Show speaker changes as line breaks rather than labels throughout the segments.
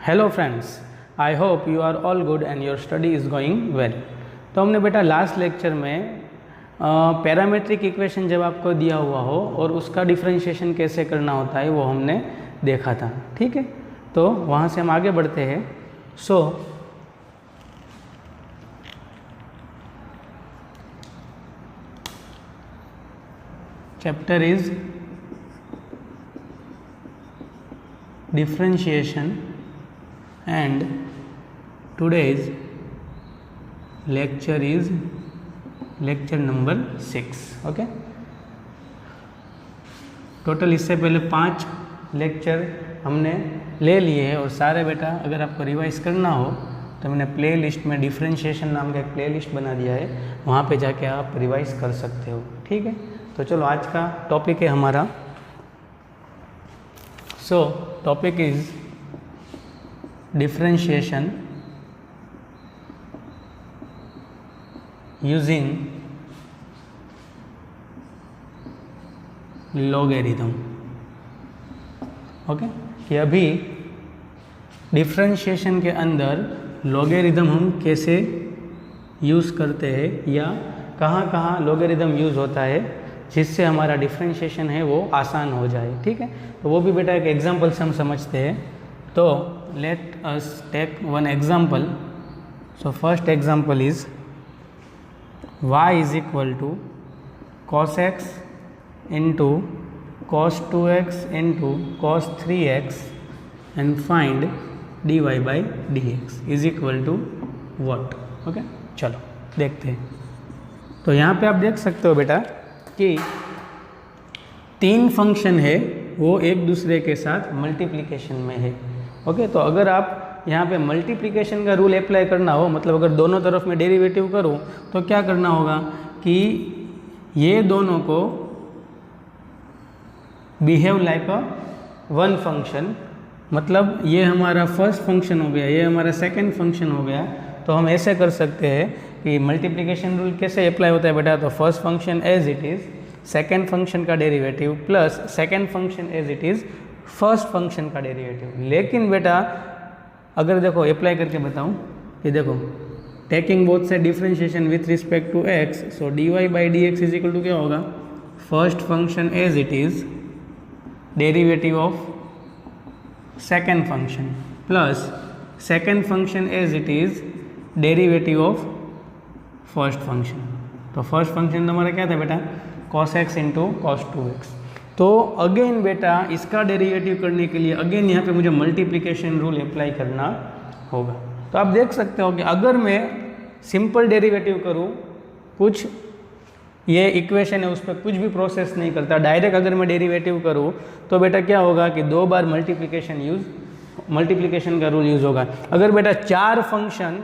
Hello friends, I hope you are all good and your study is going well. तो हमने बेटा last lecture में parametric equation जब आपको दिया हुआ हो और उसका डिफरेंशिएशन कैसे करना होता है वो हमने देखा था। ठीक है, तो वहाँ से हम आगे बढ़ते हैं। सो chapter is differentiation and today's lecture is lecture number 6। Okay, total इससे पहले 5 लेक्चर हमने ले लिए हैं और सारे बेटा अगर आपको रिवाइज करना हो तो मैंने प्ले लिस्ट में डिफरेंशिएशन नाम का एक प्ले लिस्ट बना दिया है, वहाँ पे जाके आप रिवाइज कर सकते हो। ठीक है, तो चलो आज का टॉपिक है हमारा। So topic is differentiation using logarithm। Okay, कि अभी डिफरेंशिएशन के अंदर लॉगरिदम हम कैसे यूज़ करते हैं या कहाँ कहाँ लॉगरिदम यूज़ होता है जिससे हमारा डिफरेंशिएशन है वो आसान हो जाए। ठीक है, तो वो भी बेटा एक एग्जांपल से हम समझते हैं। तो let us take one example. So first example is y is equal to cos x into cos 2x into cos 3x and find dy by dx is equal to what. Okay, चलो देखते हैं। तो यहाँ पे आप देख सकते हो बेटा कि 3 फंक्शन है वो एक दूसरे के साथ मल्टीप्लिकेशन में है। ओके, तो अगर आप यहाँ पे मल्टीप्लिकेशन का रूल अप्लाई करना हो, मतलब अगर दोनों तरफ में डेरिवेटिव करूँ तो क्या करना होगा कि ये दोनों को behave like a one function, मतलब ये हमारा फर्स्ट फंक्शन हो गया, ये हमारा सेकंड फंक्शन हो गया। तो हम ऐसे कर सकते हैं कि मल्टीप्लिकेशन रूल कैसे अप्लाई होता है बेटा। तो first function as it is second function का derivative plus second function as it is first function का डेरिवेटिव। लेकिन बेटा अगर देखो अप्लाई करके बताऊं कि देखो टेकिंग बोथ से differentiation with respect to X, so D Y by D x is equal to क्या होगा, first function as it is derivative of second function plus second function as it is derivative of first function. तो first function हमारा क्या था बेटा, cos x into cos 2x। तो again बेटा इसका डेरिवेटिव करने के लिए अगेन यहाँ पे मुझे मल्टीप्लिकेशन रूल अप्लाई करना होगा। तो आप देख सकते हो कि अगर मैं सिंपल डेरिवेटिव करूँ, कुछ ये इक्वेशन है उस पर कुछ भी प्रोसेस नहीं करता, डायरेक्ट अगर मैं डेरिवेटिव करूँ तो बेटा क्या होगा कि 2 बार मल्टीप्लिकेशन का रूल यूज़ होगा। अगर बेटा 4 फंक्शन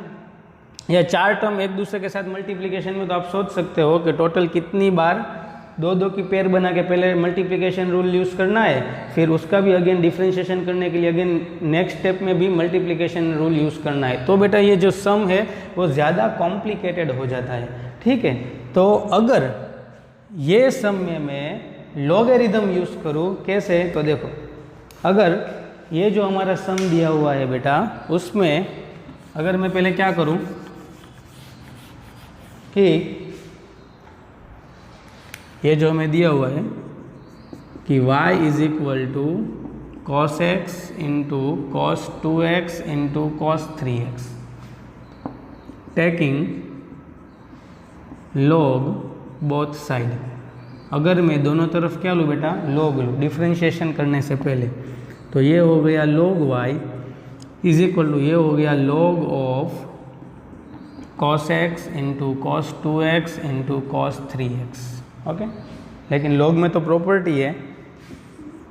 या 4 टर्म एक दूसरे के साथ मल्टीप्लिकेशन में, तो आप सोच सकते हो कि टोटल कितनी बार 2 की पेयर बना के पहले मल्टीप्लिकेशन रूल यूज़ करना है, फिर उसका भी अगेन डिफरेंशिएशन करने के लिए अगेन नेक्स्ट स्टेप में भी मल्टीप्लिकेशन रूल यूज़ करना है। तो बेटा ये जो सम है वो ज़्यादा कॉम्प्लिकेटेड हो जाता है। ठीक है, तो अगर ये सम में मैं लॉगरिदम यूज़ करूँ कैसे, तो देखो अगर ये जो हमारा सम दिया हुआ है बेटा उसमें अगर मैं पहले क्या करूँ कि ये जो हमें दिया हुआ है कि y is equal to cos x into cos 2x into cos 3x taking log both side. अगर मैं दोनों तरफ क्या लूँ बेटा, log लूँ डिफरेंशिएशन करने से पहले, तो ये हो गया log y is equal to ये हो गया log of cos x into cos 2x into cos 3x। Okay, लेकिन log में तो प्रॉपर्टी है,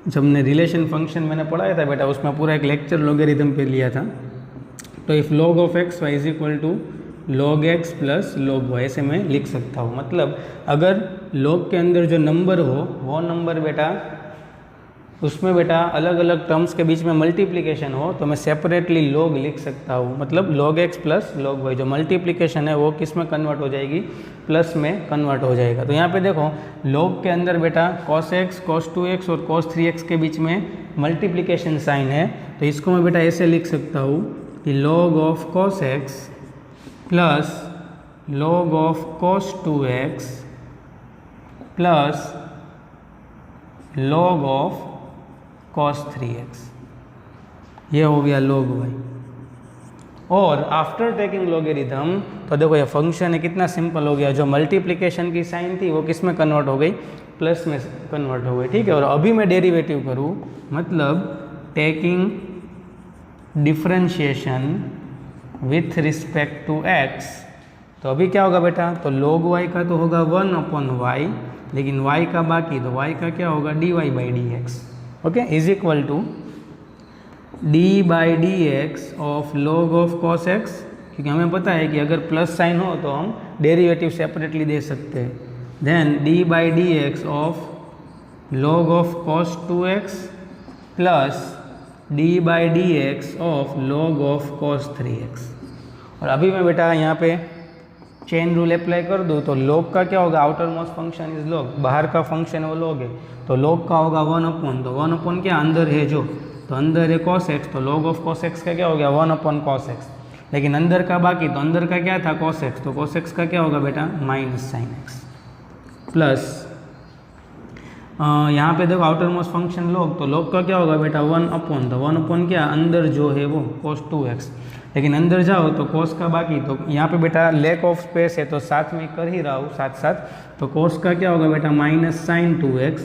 जब हमने रिलेशन फंक्शन मैंने पढ़ाया था बेटा उसमें पूरा एक लेक्चर लॉगरिदम पे लिया था। तो if log of x y is equal to log x plus log y ऐसे मैं लिख सकता हूँ। मतलब अगर log के अंदर जो नंबर हो वो नंबर बेटा उसमें बेटा अलग अलग टर्म्स के बीच में मल्टीप्लिकेशन हो तो मैं सेपरेटली log लिख सकता हूँ, मतलब log x plus log y, जो मल्टीप्लिकेशन है वो किस में कन्वर्ट हो जाएगी, प्लस में कन्वर्ट हो जाएगा। तो यहाँ पे देखो log के अंदर बेटा cos x, cos 2x और cos 3x के बीच में मल्टीप्लिकेशन साइन है, तो इसको मैं बेटा ऐसे लिख सकता हूँ कि log of cos x plus log of cos 2x plus log of cos 3x, ये हो गया log y। और आफ्टर टेकिंग लॉगरिथम तो देखो ये फंक्शन है कितना सिंपल हो गया, जो मल्टीप्लिकेशन की साइन थी वो किस में कन्वर्ट हो गई, प्लस में कन्वर्ट हो गई, ठीक है। और अभी मैं डेरिवेटिव करूँ, मतलब taking differentiation with respect to x, तो अभी क्या होगा बेटा, तो log y का तो होगा 1/y, लेकिन y का बाकी, तो y का क्या होगा dy/dx, okay, is equal to d/dx of log of cos x, क्योंकि हमें पता है कि अगर प्लस साइन हो तो हम डेरिवेटिव सेपरेटली दे सकते हैं, then d/dx of log of cos 2x plus d/dx of log of cos 3x। और अभी मैं बेटा यहाँ पे चेन रूल अप्लाई कर दूँ तो log का क्या होगा, outer most function is log, बाहर का फंक्शन वो log है, तो log का होगा 1/, तो 1/, क्या अंदर है जो, तो अंदर है cos x, तो log ऑफ cos x का क्या हो गया 1/cos x, लेकिन अंदर का बाकी, तो अंदर का क्या था cos x, तो cos x का क्या होगा बेटा माइनस साइन x, प्लस यहाँ पे देखो आउटर मोस्ट फंक्शन log, तो log का क्या होगा बेटा 1/, तो 1/, क्या अंदर जो है वो cos 2x, लेकिन अंदर जाओ तो cos का बाकी, तो यहाँ पे बेटा लैक ऑफ स्पेस है तो साथ में कर ही रहा हूँ साथ साथ, तो cos का क्या होगा बेटा माइनस साइन 2x,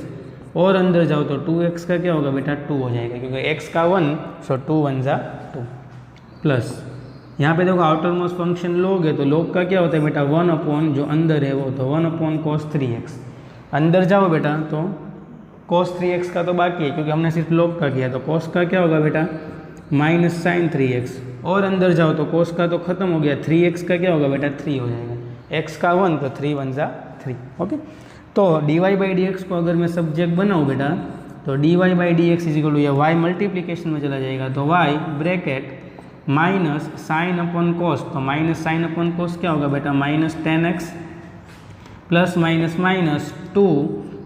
और अंदर जाओ तो 2x का क्या होगा बेटा 2 हो जाएगा, क्योंकि x का 1, सो 2 1 जा 2, प्लस यहाँ पे देखो आउटर मोस्ट फंक्शन log है, तो log का क्या होता है बेटा 1/, जो अंदर है वो, तो 1/cos 3x, अंदर जाओ बेटा तो cos 3x का तो बाकी है क्योंकि हमने सिर्फ log का किया, तो cos का क्या होगा बेटा माइनस साइन 3x, और अंदर जाओ तो cos का तो खत्म हो गया, 3x का क्या होगा बेटा 3 हो जाएगा, x का 1, तो 3 1 जा 3, ओके। तो dy/dx को अगर मैं सब्जेक्ट बनाऊँ बेटा, तो dy/dx इज इक्वल टू, ये y मल्टीप्लिकेशन में चला जाएगा, तो y bracket minus sine upon cos, तो माइनस साइन अपॉन कॉस क्या होगा बेटा minus 10x, plus minus minus 2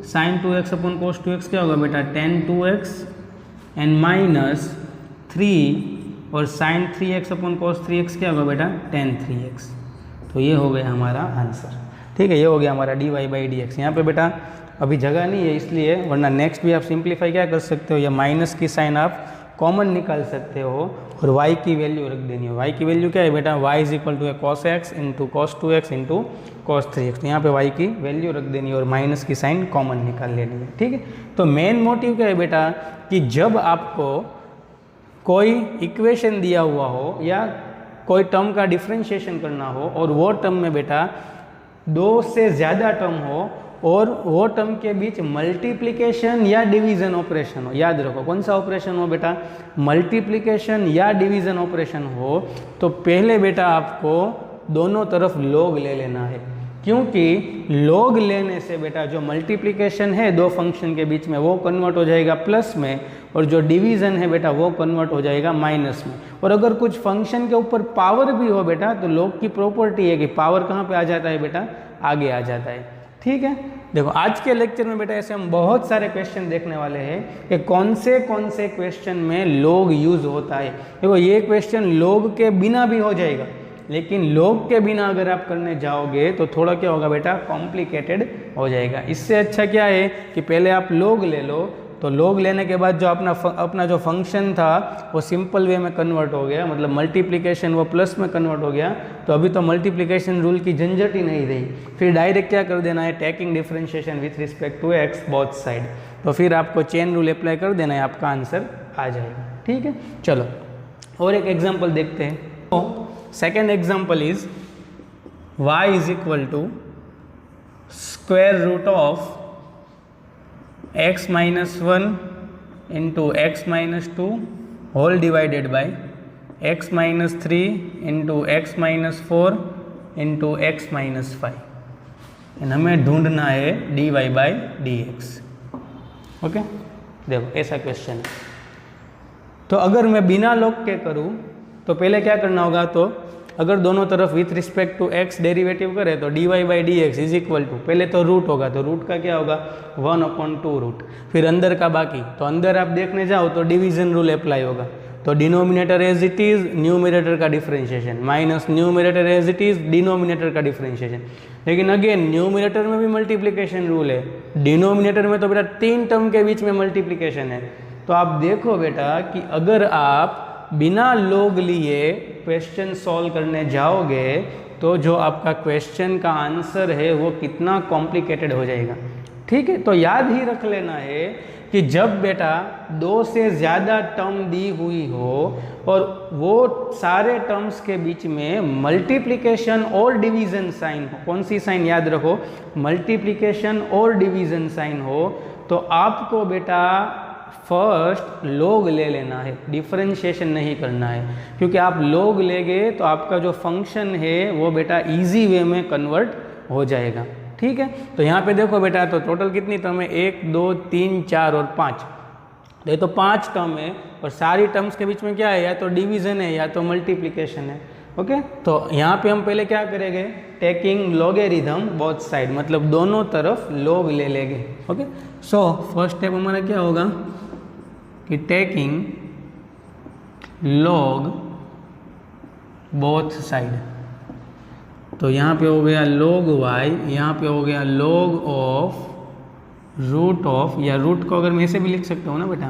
sine 2x upon cos 2x क्या होगा बेटा tan 2x, एंड माइनस 3 और sign 3x upon cos 3x क्या होगा बेटा tan 3x। तो ये हो गया हमारा आंसर, ठीक है, ये हो गया हमारा dy/dx। यहाँ पे बेटा अभी जगह नहीं है इसलिए, वरना नेक्स्ट भी आप सिंप्लीफाई क्या कर सकते हो, या माइनस की साइन आप कॉमन निकाल सकते हो और y की वैल्यू रख देनी है। y की वैल्यू क्या है बेटा, y is equal to cos x into cos 2x into cos 3x, तो यहाँ पे y की वैल्यू रख देनी है और माइनस की साइन कॉमन निकाल लेनी है, ठीक है। तो मेन मोटिव क्या है बेटा, कि जब आपको कोई इक्वेशन दिया हुआ हो या कोई टर्म का डिफ्रेंशिएशन करना हो और वो टर्म में बेटा 2 से ज़्यादा टर्म हो और वो टर्म के बीच मल्टीप्लिकेशन या डिवीज़न ऑपरेशन हो, याद रखो कौन सा ऑपरेशन हो बेटा, मल्टीप्लिकेशन या डिवीज़न ऑपरेशन हो, तो पहले बेटा आपको दोनों तरफ log ले लेना है, क्योंकि log लेने से बेटा जो मल्टीप्लिकेशन है दो फंक्शन के बीच में वो कन्वर्ट हो जाएगा प्लस में, और जो डिवीज़न है बेटा वो कन्वर्ट हो जाएगा माइनस में। और अगर कुछ फंक्शन के ऊपर पावर भी हो बेटा, तो log की प्रॉपर्टी है कि पावर कहाँ पे आ जाता है बेटा, आगे आ जाता है, ठीक है। देखो आज के लेक्चर में बेटा ऐसे हम बहुत सारे क्वेश्चन देखने वाले हैं कि कौन से क्वेश्चन में log यूज़ होता है। देखो ये क्वेश्चन log के बिना भी हो जाएगा, लेकिन log के बिना अगर आप करने जाओगे तो थोड़ा क्या होगा बेटा, कॉम्प्लिकेटेड हो जाएगा। इससे अच्छा क्या है कि पहले आप log ले लो, तो log लेने के बाद जो अपना जो फंक्शन था वो सिंपल वे में कन्वर्ट हो गया, मतलब मल्टीप्लिकेशन वो प्लस में कन्वर्ट हो गया, तो अभी तो मल्टीप्लिकेशन रूल की झंझट ही नहीं रही। फिर डायरेक्ट क्या कर देना है, taking differentiation with respect to x both side, तो फिर आपको चेन रूल अप्लाई कर देना है, आपका आंसर आ जाएगा, ठीक है। चलो और एक एग्जाम्पल देखते हैं। तो second example is y is equal to square root of x minus 1 into x minus 2 whole divided by x minus 3 into x minus 4 into x minus 5, हमें ढूंढना है dy/dx, ओके। देखो ऐसा क्वेश्चन है। तो अगर मैं बिना लॉग के करूँ तो पहले क्या करना होगा, तो अगर दोनों तरफ with respect to x derivative करें तो dy by D x is equal to, पहले तो रूट होगा, तो रूट का क्या होगा 1/2 रूट, फिर अंदर का बाकी, तो अंदर आप देखने जाओ तो डिवीजन रूल अप्लाई होगा, तो denominator as it is, numerator का differentiation, minus numerator as it is, denominator का डिफरेंशिएशन। लेकिन अगेन न्यूमिनेटर में भी मल्टीप्लिकेशन रूल है, डिनोमिनेटर में तो बेटा 3 टर्म के बीच में मल्टीप्लिकेशन है। तो आप देखो बेटा कि अगर आप बिना लॉग लिए क्वेश्चन सॉल्व करने जाओगे तो जो आपका क्वेश्चन का आंसर है वो कितना कॉम्प्लिकेटेड हो जाएगा। ठीक है, तो याद ही रख लेना है कि जब बेटा 2 से ज़्यादा टर्म दी हुई हो और वो सारे टर्म्स के बीच में मल्टीप्लिकेशन और डिवीज़न साइन हो, कौन सी साइन याद रखो, मल्टीप्लिकेशन और डिवीज़न साइन हो, तो आपको बेटा फर्स्ट लॉग ले लेना है, डिफरेंशिएशन नहीं करना है, क्योंकि आप लॉग लेंगे तो आपका जो फंक्शन है वो बेटा इजी वे में कन्वर्ट हो जाएगा। ठीक है, तो यहाँ पे देखो बेटा, तो टोटल कितनी टर्म है, 1 2 3 4 और 5, तो ये तो 5 टर्म है और सारी टर्म्स के बीच में क्या है, या तो डिवीज़न है या तो मल्टीप्लिकेशन है। ओके, तो यहाँ पे हम पहले क्या करेंगे, टेकिंग लॉगरिथम बोथ साइड, मतलब दोनों तरफ लॉग ले लेंगे। ओके, सो फर्स्ट स्टेप हमारा क्या होगा कि टेकिंग लॉग बोथ साइड, तो यहाँ पे हो गया log y, यहाँ पे हो गया log ऑफ रूट ऑफ, या रूट को अगर मैं ऐसे भी लिख सकता हूँ ना बेटा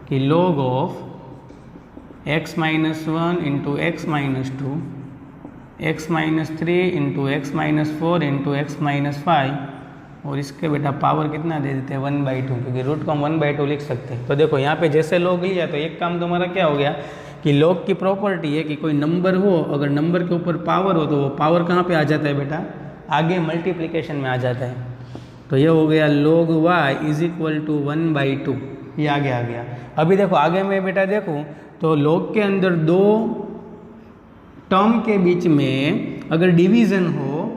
कि log of x minus 1 into x minus 2, x minus 3 into x minus 4 into x minus 5, और इसके बेटा पावर कितना दे देते हैं 1/2, क्योंकि रूट को हम 1/2 लिख सकते हैं। तो देखो यहाँ पे जैसे log लिया तो एक काम तुम्हारा क्या हो गया कि log की प्रॉपर्टी है कि कोई नंबर हो, अगर नंबर के ऊपर पावर हो तो वो पावर कहाँ पे आ जाता है बेटा, आगे मल्टीप्लिकेशन में आ जाता है। तो ये हो गया log y is equal to 1/2, ये आगे आ गया। अभी देखो आगे मैं बेटा देखूँ तो log के अंदर 2 टर्म के बीच में अगर डिवीज़न हो,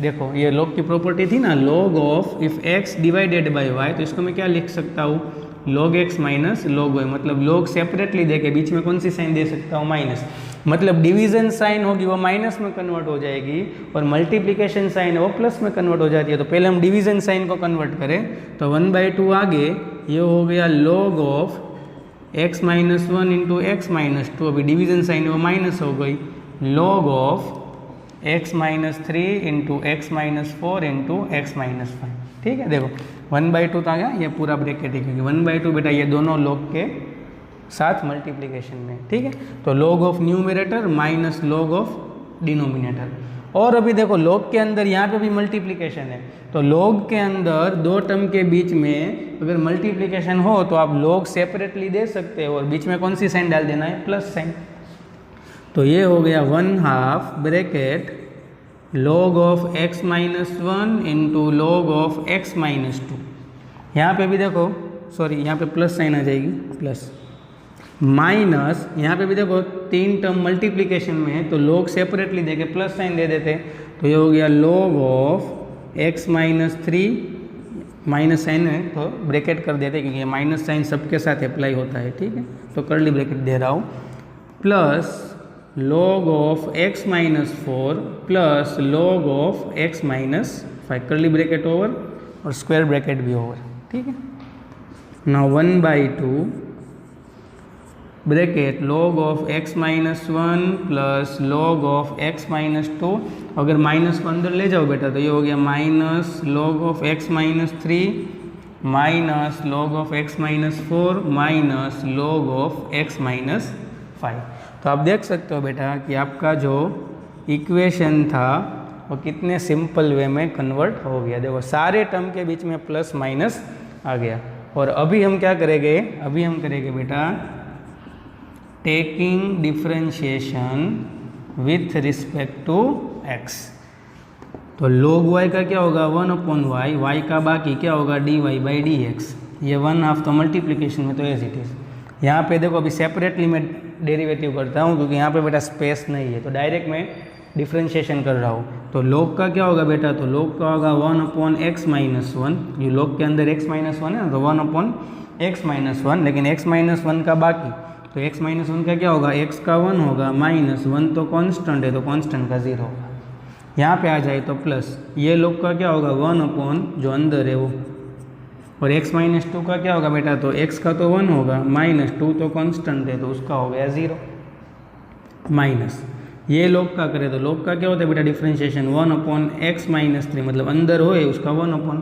देखो ये log की प्रॉपर्टी थी ना, log of if x divided by y, तो इसको मैं क्या लिख सकता हूँ, log x minus log y, मतलब log सेपरेटली देके बीच में कौन सी साइन दे सकता हूँ, माइनस, मतलब डिवीजन साइन होगी वो माइनस में कन्वर्ट हो जाएगी और मल्टीप्लिकेशन साइन है वो प्लस में कन्वर्ट हो जाती है। तो पहले हम डिवीजन साइन को कन्वर्ट करें तो 1/2 आगे ये हो गया log of x minus 1 into x minus 2, अभी डिवीजन साइन है वो माइनस हो गई, log of x minus 3 into x minus 4 into x minus 5। ठीक है, देखो 1/2 तो आ गया, ये पूरा ब्रैकेट है क्योंकि 1/2 बेटा ये दोनों log के साथ मल्टीप्लिकेशन में। ठीक है, तो log of numerator minus log of denominator. और अभी देखो log के अंदर यहाँ पे भी मल्टीप्लिकेशन है, तो log के अंदर 2 टर्म के बीच में अगर मल्टीप्लिकेशन हो तो आप log सेपरेटली दे सकते हो और बीच में कौन सी साइन डाल देना है, प्लस साइन। तो ये हो गया 1/2 bracket log of x minus 1 into log of x minus 2। यहाँ पे भी देखो, सॉरी यहाँ पे प्लस साइन आ जाएगी, प्लस माइनस, यहाँ पे भी देखो 3 टर्म मल्टीप्लिकेशन में है तो log सेपरेटली देके प्लस साइन दे देते, तो ये हो गया log of x minus 3, minus sign है तो ब्रैकेट कर देते क्योंकि माइनस साइन सबके साथ अप्लाई होता है। ठीक है, तो कर्ली ब्रैकेट दे रहा हूँ, plus log of x minus 4 plus log of x minus 5, curly bracket over और स्क्वायर ब्रैकेट भी ओवर। ठीक है, now 1/2 bracket log of x minus 1 plus log of x minus 2, अगर माइनस को अंदर ले जाओ बेटा तो ये हो गया minus log of x minus 3 minus log of x minus 4 minus log of x minus 5। तो आप देख सकते हो बेटा कि आपका जो इक्वेशन था वो कितने सिंपल वे में कन्वर्ट हो गया। देखो सारे टर्म के बीच में प्लस माइनस आ गया। और अभी हम क्या करेंगे, अभी हम करेंगे बेटा taking differentiation with respect to x। तो log y का क्या होगा 1/y, y का बाकी क्या होगा dy बाई डी एक्स, ये 1/2 तो मल्टीप्लिकेशन में तो एज इट इज़। यहाँ पे देखो अभी सेपरेटली मैं डेरिवेटिव करता हूँ क्योंकि यहाँ पे बेटा स्पेस नहीं है, तो डायरेक्ट मैं डिफ्रेंशिएशन कर रहा हूँ। तो log का क्या होगा बेटा, तो log का होगा 1/x-1, ये log के अंदर x-1 है ना, तो 1/x-1, लेकिन x-1 का बाकी, तो x-1 का क्या होगा, x का 1 होगा, -1 तो कांस्टेंट है, तो कांस्टेंट का 0 होगा। यहाँ पे आ जाए तो प्लस, ये log का क्या होगा 1 जो अंदर है वो, और x-2 का क्या होगा बेटा, तो x का तो 1 होगा, -2 तो कांस्टेंट है, तो उसका हो गया 0, माइनस ये log का करें तो log का क्या होता है बेटा डिफ्रेंशिएशन 1/x-3, मतलब अंदर होए उसका 1,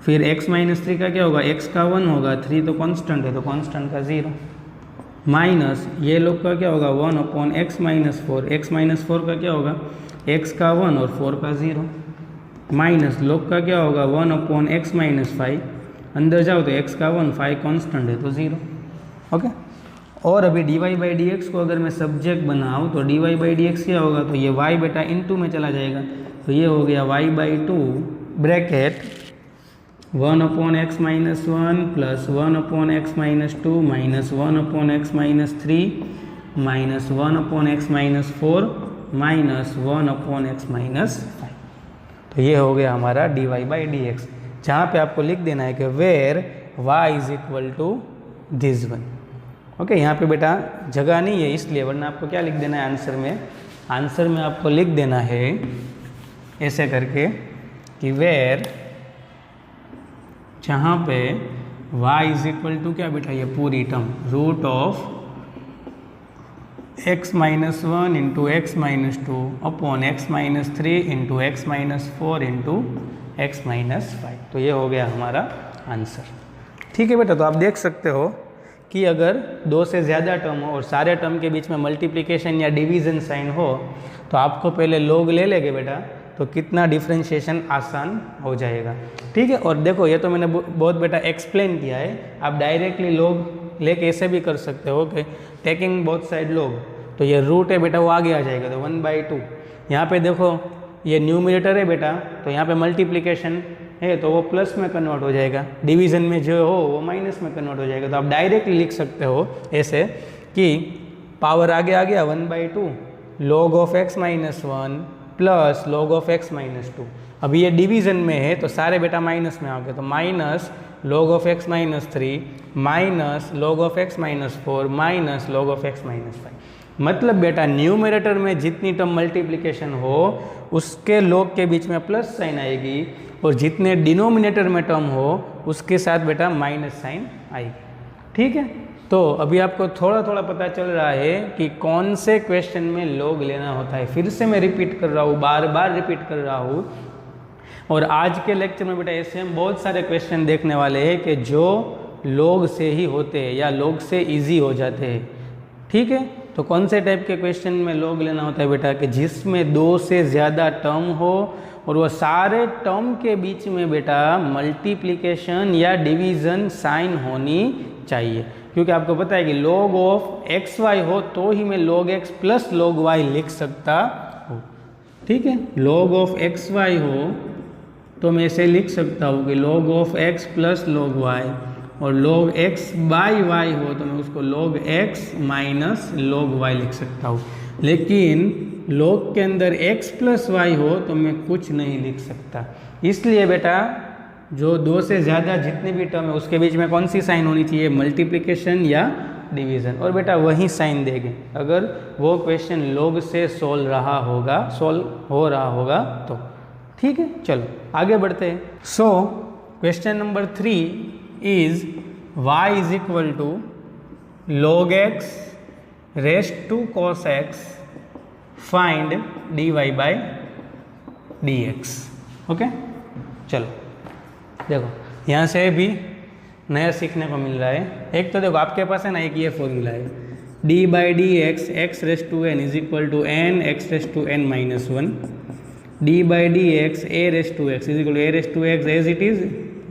फिर x-3 का क्या होगा, x का 1 होगा, 3 तो कांस्टेंट है, तो कांस्टेंट का 0, माइनस ये log का क्या होगा 1/x-4, x-4 का क्या होगा, x का 1 और 4 का 0, माइनस log का क्या होगा 1/x-5, अंदर जाओ तो x का 1, 5 कांस्टेंट है, तो 0, ओके। और अभी dy/dx को अगर मैं सब्जेक्ट बनाऊँ तो dy/dx क्या होगा, तो ये y बेटा इनटू में चला जाएगा, तो ये हो गया y/2 bracket 1/x-1 plus 1/x-2 minus 1/x-3 minus 1/x-4 minus 1/x-5। तो ये हो गया हमारा dy/dx, जहाँ पे आपको लिख देना है कि where y is equal to this one, okay. यहाँ पे बेटा जगह नहीं है इसलिए, वरना आपको क्या लिख देना है आंसर में, आंसर में आपको लिख देना है ऐसे करके कि वेयर, जहाँ पे y इज इक्वल टू क्या बेटा, ये पूरी term root of x-1 into x-2 upon x-3 into x-4 into x-5, तो ये हो गया हमारा आंसर। ठीक है बेटा, तो आप देख सकते हो कि अगर दो से ज़्यादा टर्म हो और सारे टर्म के बीच में मल्टीप्लिकेशन या डिवीज़न साइन हो तो आपको पहले log ले लेंगे बेटा, तो कितना डिफ्रेंशिएशन आसान हो जाएगा। ठीक है, और देखो ये तो मैंने बहुत बेटा एक्सप्लेन किया है, आप डायरेक्टली log लेके ऐसे भी कर सकते हो कि टेकिंग बोथ साइड log, तो ये रूट है बेटा वो आगे आ जाएगा, तो 1/2। यहाँ पे देखो ये न्यूमरेटर है बेटा, तो यहाँ पे मल्टीप्लिकेशन है तो वो प्लस में कन्वर्ट हो जाएगा, डिवीज़न में जो हो वो माइनस में कन्वर्ट हो जाएगा। तो आप डायरेक्टली लिख सकते हो ऐसे कि पावर आगे आ गया 1/2 log of x-1 plus log of x-2। अभी ये डिवीज़न में है तो सारे बेटा माइनस में आ गए, तो minus log of x-3 minus log of x-4 minus log of x-5। मतलब बेटा न्यूमरेटर में जितनी टर्म मल्टीप्लिकेशन हो उसके log के बीच में प्लस साइन आएगी, और जितने डिनोमिनेटर में टर्म हो उसके साथ बेटा माइनस साइन आएगी। ठीक है, तो अभी आपको थोड़ा थोड़ा पता चल रहा है कि कौन से क्वेश्चन में log लेना होता है। फिर से मैं रिपीट कर रहा हूँ, बार बार रिपीट कर रहा हूँ, और आज के लेक्चर में बेटा ऐसे हम बहुत सारे क्वेश्चन देखने वाले हैं कि जो log से ही होते हैं या log से इजी हो जाते हैं। ठीक है, तो कौन से टाइप के क्वेश्चन में log लेना होता है बेटा, कि जिसमें दो से ज़्यादा टर्म हो और वो सारे टर्म के बीच में बेटा मल्टीप्लिकेशन या डिवीज़न साइन होनी चाहिए, क्योंकि आपको पता है कि log ऑफ xy हो तो ही मैं log x plus log y लिख सकता हूँ। ठीक है, log ऑफ xy हो तो मैं इसे लिख सकता हूँ कि log of x plus log y, और log x बाई y हो तो मैं उसको log x minus log y लिख सकता हूँ। लेकिन log के अंदर x प्लस y हो तो मैं कुछ नहीं लिख सकता। इसलिए बेटा जो दो से ज़्यादा जितने भी टर्म है उसके बीच में कौन सी साइन होनी चाहिए, मल्टीप्लिकेशन या डिवीज़न, और बेटा वही साइन देंगे अगर वो क्वेश्चन log से सॉल्व हो रहा होगा तो। ठीक है, चलो आगे बढ़ते हैं। So question number 3 is y is equal to log x raised to cos x find dy/dx। Okay, चलो देखो यहाँ से भी नया सीखने को मिल रहा है। एक तो देखो आपके पास है ना, एक ये फॉर्मूला है d/dx x raised to n is equal to n x raised to n minus 1, d/dx a raised to x is equal to a raised to x as it is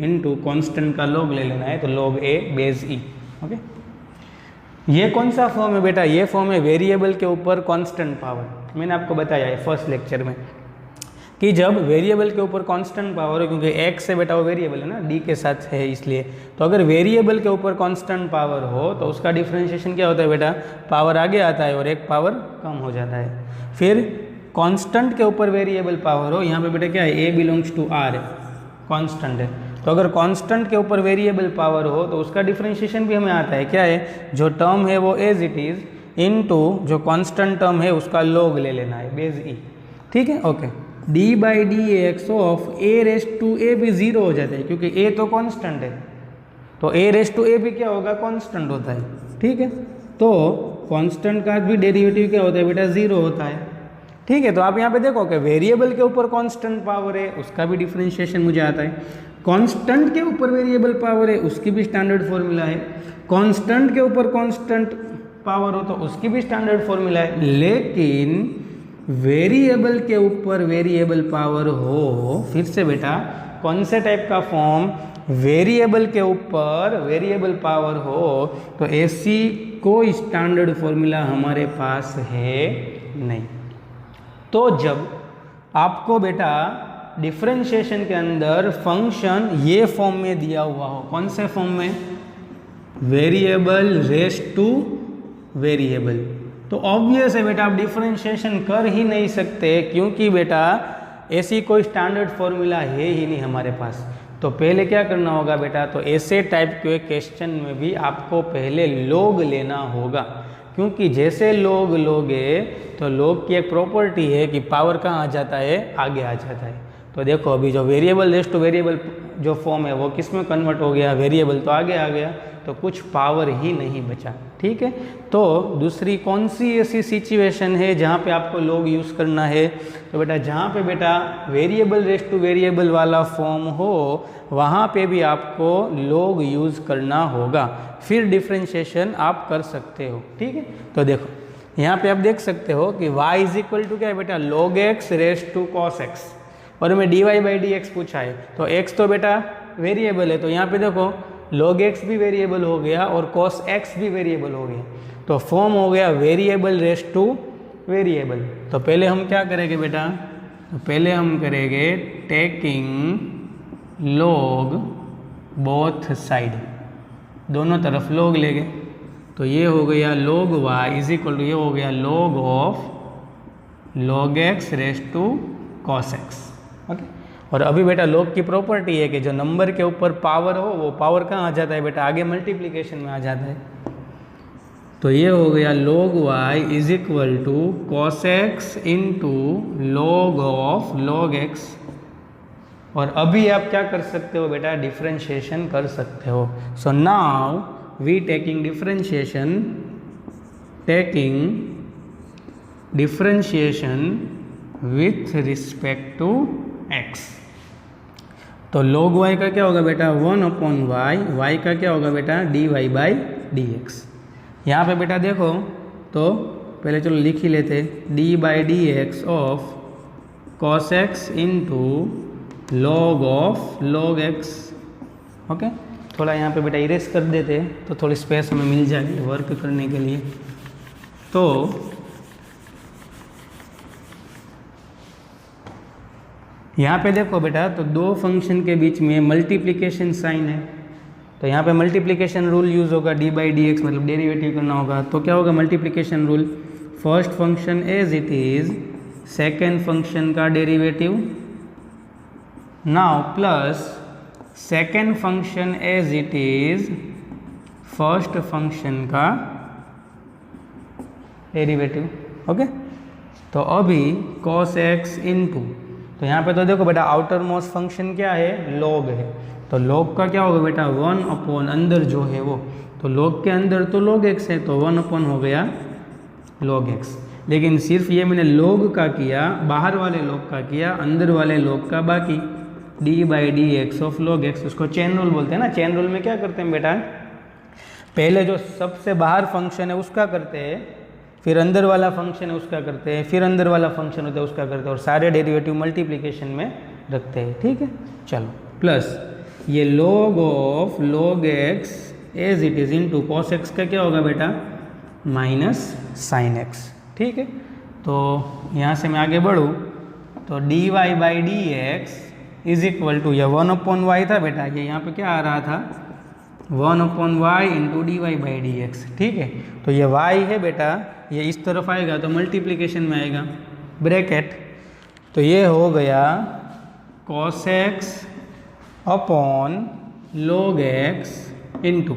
into constant का log ले लेना है, तो log a base e। Okay, ये कौन सा form है बेटा, ये फॉर्म है वेरिएबल के ऊपर कांस्टेंट पावर। मैंने आपको बताया है फर्स्ट लेक्चर में कि जब वेरिएबल के ऊपर कांस्टेंट पावर है, क्योंकि x से बेटा वो वेरिएबल है ना, d के साथ है इसलिए, तो अगर वेरिएबल के ऊपर कांस्टेंट पावर हो तो उसका डिफरेंशिएशन क्या होता है बेटा, पावर आगे आता है और एक पावर कम हो जाता है। फिर कांस्टेंट के ऊपर वेरिएबल पावर हो, यहाँ पे बेटा क्या है, a बिलोंग्स टू r है, कांस्टेंट है, तो अगर कांस्टेंट के ऊपर वेरिएबल पावर हो तो उसका डिफरेंशिएशन भी हमें आता है, क्या है, जो टर्म है वो एज इट इज़ इनटू जो कांस्टेंट टर्म है उसका log ले लेना है, बेस e, ठीक है, okay. d by D x of a raise to a भी ज़ीरो हो जाता है क्योंकि a तो कांस्टेंट है, तो a रेस टू a भी क्या होगा, कांस्टेंट होता है, ठीक है। तो कांस्टेंट का भी डेरिवेटिव क्या होता है बेटा, ज़ीरो होता है, ठीक है। तो आप यहाँ पे देखो कि वेरिएबल के ऊपर कांस्टेंट पावर है, उसका भी डिफरेंशिएशन मुझे आता है, कांस्टेंट के ऊपर वेरिएबल पावर है, उसकी भी स्टैंडर्ड फॉर्मूला है, कांस्टेंट के ऊपर कांस्टेंट पावर हो तो उसकी भी स्टैंडर्ड फॉर्मूला है, लेकिन वेरिएबल के ऊपर वेरिएबल पावर हो, फिर से बेटा कौन से टाइप का फॉर्म, वेरिएबल के ऊपर वेरिएबल पावर हो तो ऐसी कोई स्टैंडर्ड फॉर्मूला हमारे पास है नहीं। तो जब आपको बेटा डिफरेंशिएशन के अंदर फंक्शन ये फॉर्म में दिया हुआ हो, कौन से फॉर्म में, वेरिएबल रेस टू वेरिएबल, तो ऑब्वियस है बेटा आप डिफरेंशिएशन कर ही नहीं सकते क्योंकि बेटा ऐसी कोई स्टैंडर्ड फॉर्मूला है ही नहीं हमारे पास। तो पहले क्या करना होगा बेटा, तो ऐसे टाइप के क्वेश्चन में भी आपको पहले log लेना होगा, क्योंकि जैसे log लोगे तो log की एक प्रॉपर्टी है कि पावर कहाँ आ जाता है, आगे आ जाता है। तो देखो अभी जो वेरिएबल रेस टू वेरिएबल जो फॉर्म है वो किस में कन्वर्ट हो गया, वेरिएबल तो आगे आ गया, तो कुछ पावर ही नहीं बचा, ठीक है। तो दूसरी कौन सी ऐसी सिचुएशन है जहाँ पे आपको log यूज़ करना है, तो बेटा जहाँ पे बेटा वेरिएबल रेस टू वेरिएबल वाला फॉर्म हो वहाँ पे भी आपको log यूज़ करना होगा, फिर डिफरेंशिएशन आप कर सकते हो, ठीक है। तो देखो यहाँ पे आप देख सकते हो कि y इज इक्वल टू क्या है बेटा, log x raise to cos x, और हमें dy बाई डी एक्स पूछा है, तो x तो बेटा वेरिएबल है, तो यहाँ पे देखो log x भी वेरिएबल हो गया और cos x भी वेरिएबल हो गया, तो फॉर्म हो गया वेरिएबल रेस टू वेरिएबल। तो पहले हम क्या करेंगे बेटा, तो पहले हम करेंगे टेकिंग log बोथ साइड, दोनों तरफ log लेंगे, तो ये हो गया log y is equal to, ये हो गया log of log x raise to cos x, okay. और अभी बेटा log की प्रॉपर्टी है कि जो नंबर के ऊपर पावर हो वो पावर कहाँ आ जाता है बेटा, आगे मल्टीप्लिकेशन में आ जाता है। तो ये हो गया log y is equal to cos x into log of log x, और अभी आप क्या कर सकते हो बेटा, डिफरेंशिएशन कर सकते हो। So now we taking differentiation with respect to x। तो log y का क्या होगा बेटा, 1/y, y का क्या होगा बेटा, dy बाई डी एक्स। यहाँ पर बेटा देखो तो पहले चलो लिख ही लेते, D by D x of cos x into log of log x, okay. थोड़ा यहाँ पे बेटा इरेज कर देते तो थोड़ी स्पेस हमें मिल जाएगी वर्क करने के लिए। तो यहाँ पे देखो बेटा, तो दो फंक्शन के बीच में मल्टीप्लिकेशन साइन है, तो यहाँ पे मल्टीप्लिकेशन रूल यूज़ होगा, डी बाई डी एक्स मतलब डेरिवेटिव करना होगा, तो क्या होगा multiplication rule, first function as it is second function का derivative, now plus second function as it is first function का डेरिवेटिव, ओके। तो अभी cos x इंटू, तो यहाँ पे तो देखो बेटा आउटर मोस्ट फंक्शन क्या है, log है, तो log का क्या होगा बेटा, 1 अंदर जो है वो, तो log के अंदर तो log x है, तो 1 हो गया log x। लेकिन सिर्फ ये मैंने log का किया, बाहर वाले log का किया, अंदर वाले log का बाकी, D by D x of log x, उसको चेन रूल बोलते हैं ना। चेन रूल में क्या करते हैं बेटा, पहले जो सबसे बाहर फंक्शन है उसका करते हैं, फिर अंदर वाला फंक्शन है उसका करते हैं, फिर अंदर वाला फंक्शन होता है उसका करते हैं, और सारे डेरिवेटिव मल्टीप्लिकेशन में रखते हैं, ठीक है। चलो प्लस ये log of log x as it is into cos x का क्या होगा बेटा, माइनस साइन x, ठीक है। तो यहाँ से मैं आगे बढ़ूँ तो d Y by D x is equal to, यह 1/y था बेटा, ये यहाँ पे क्या आ रहा था, 1/y into d Y by D x, ठीक है। तो ये y है बेटा, ये इस तरफ आएगा तो मल्टीप्लिकेशन में आएगा, ब्रैकेट, तो ये हो गया cos x upon log x into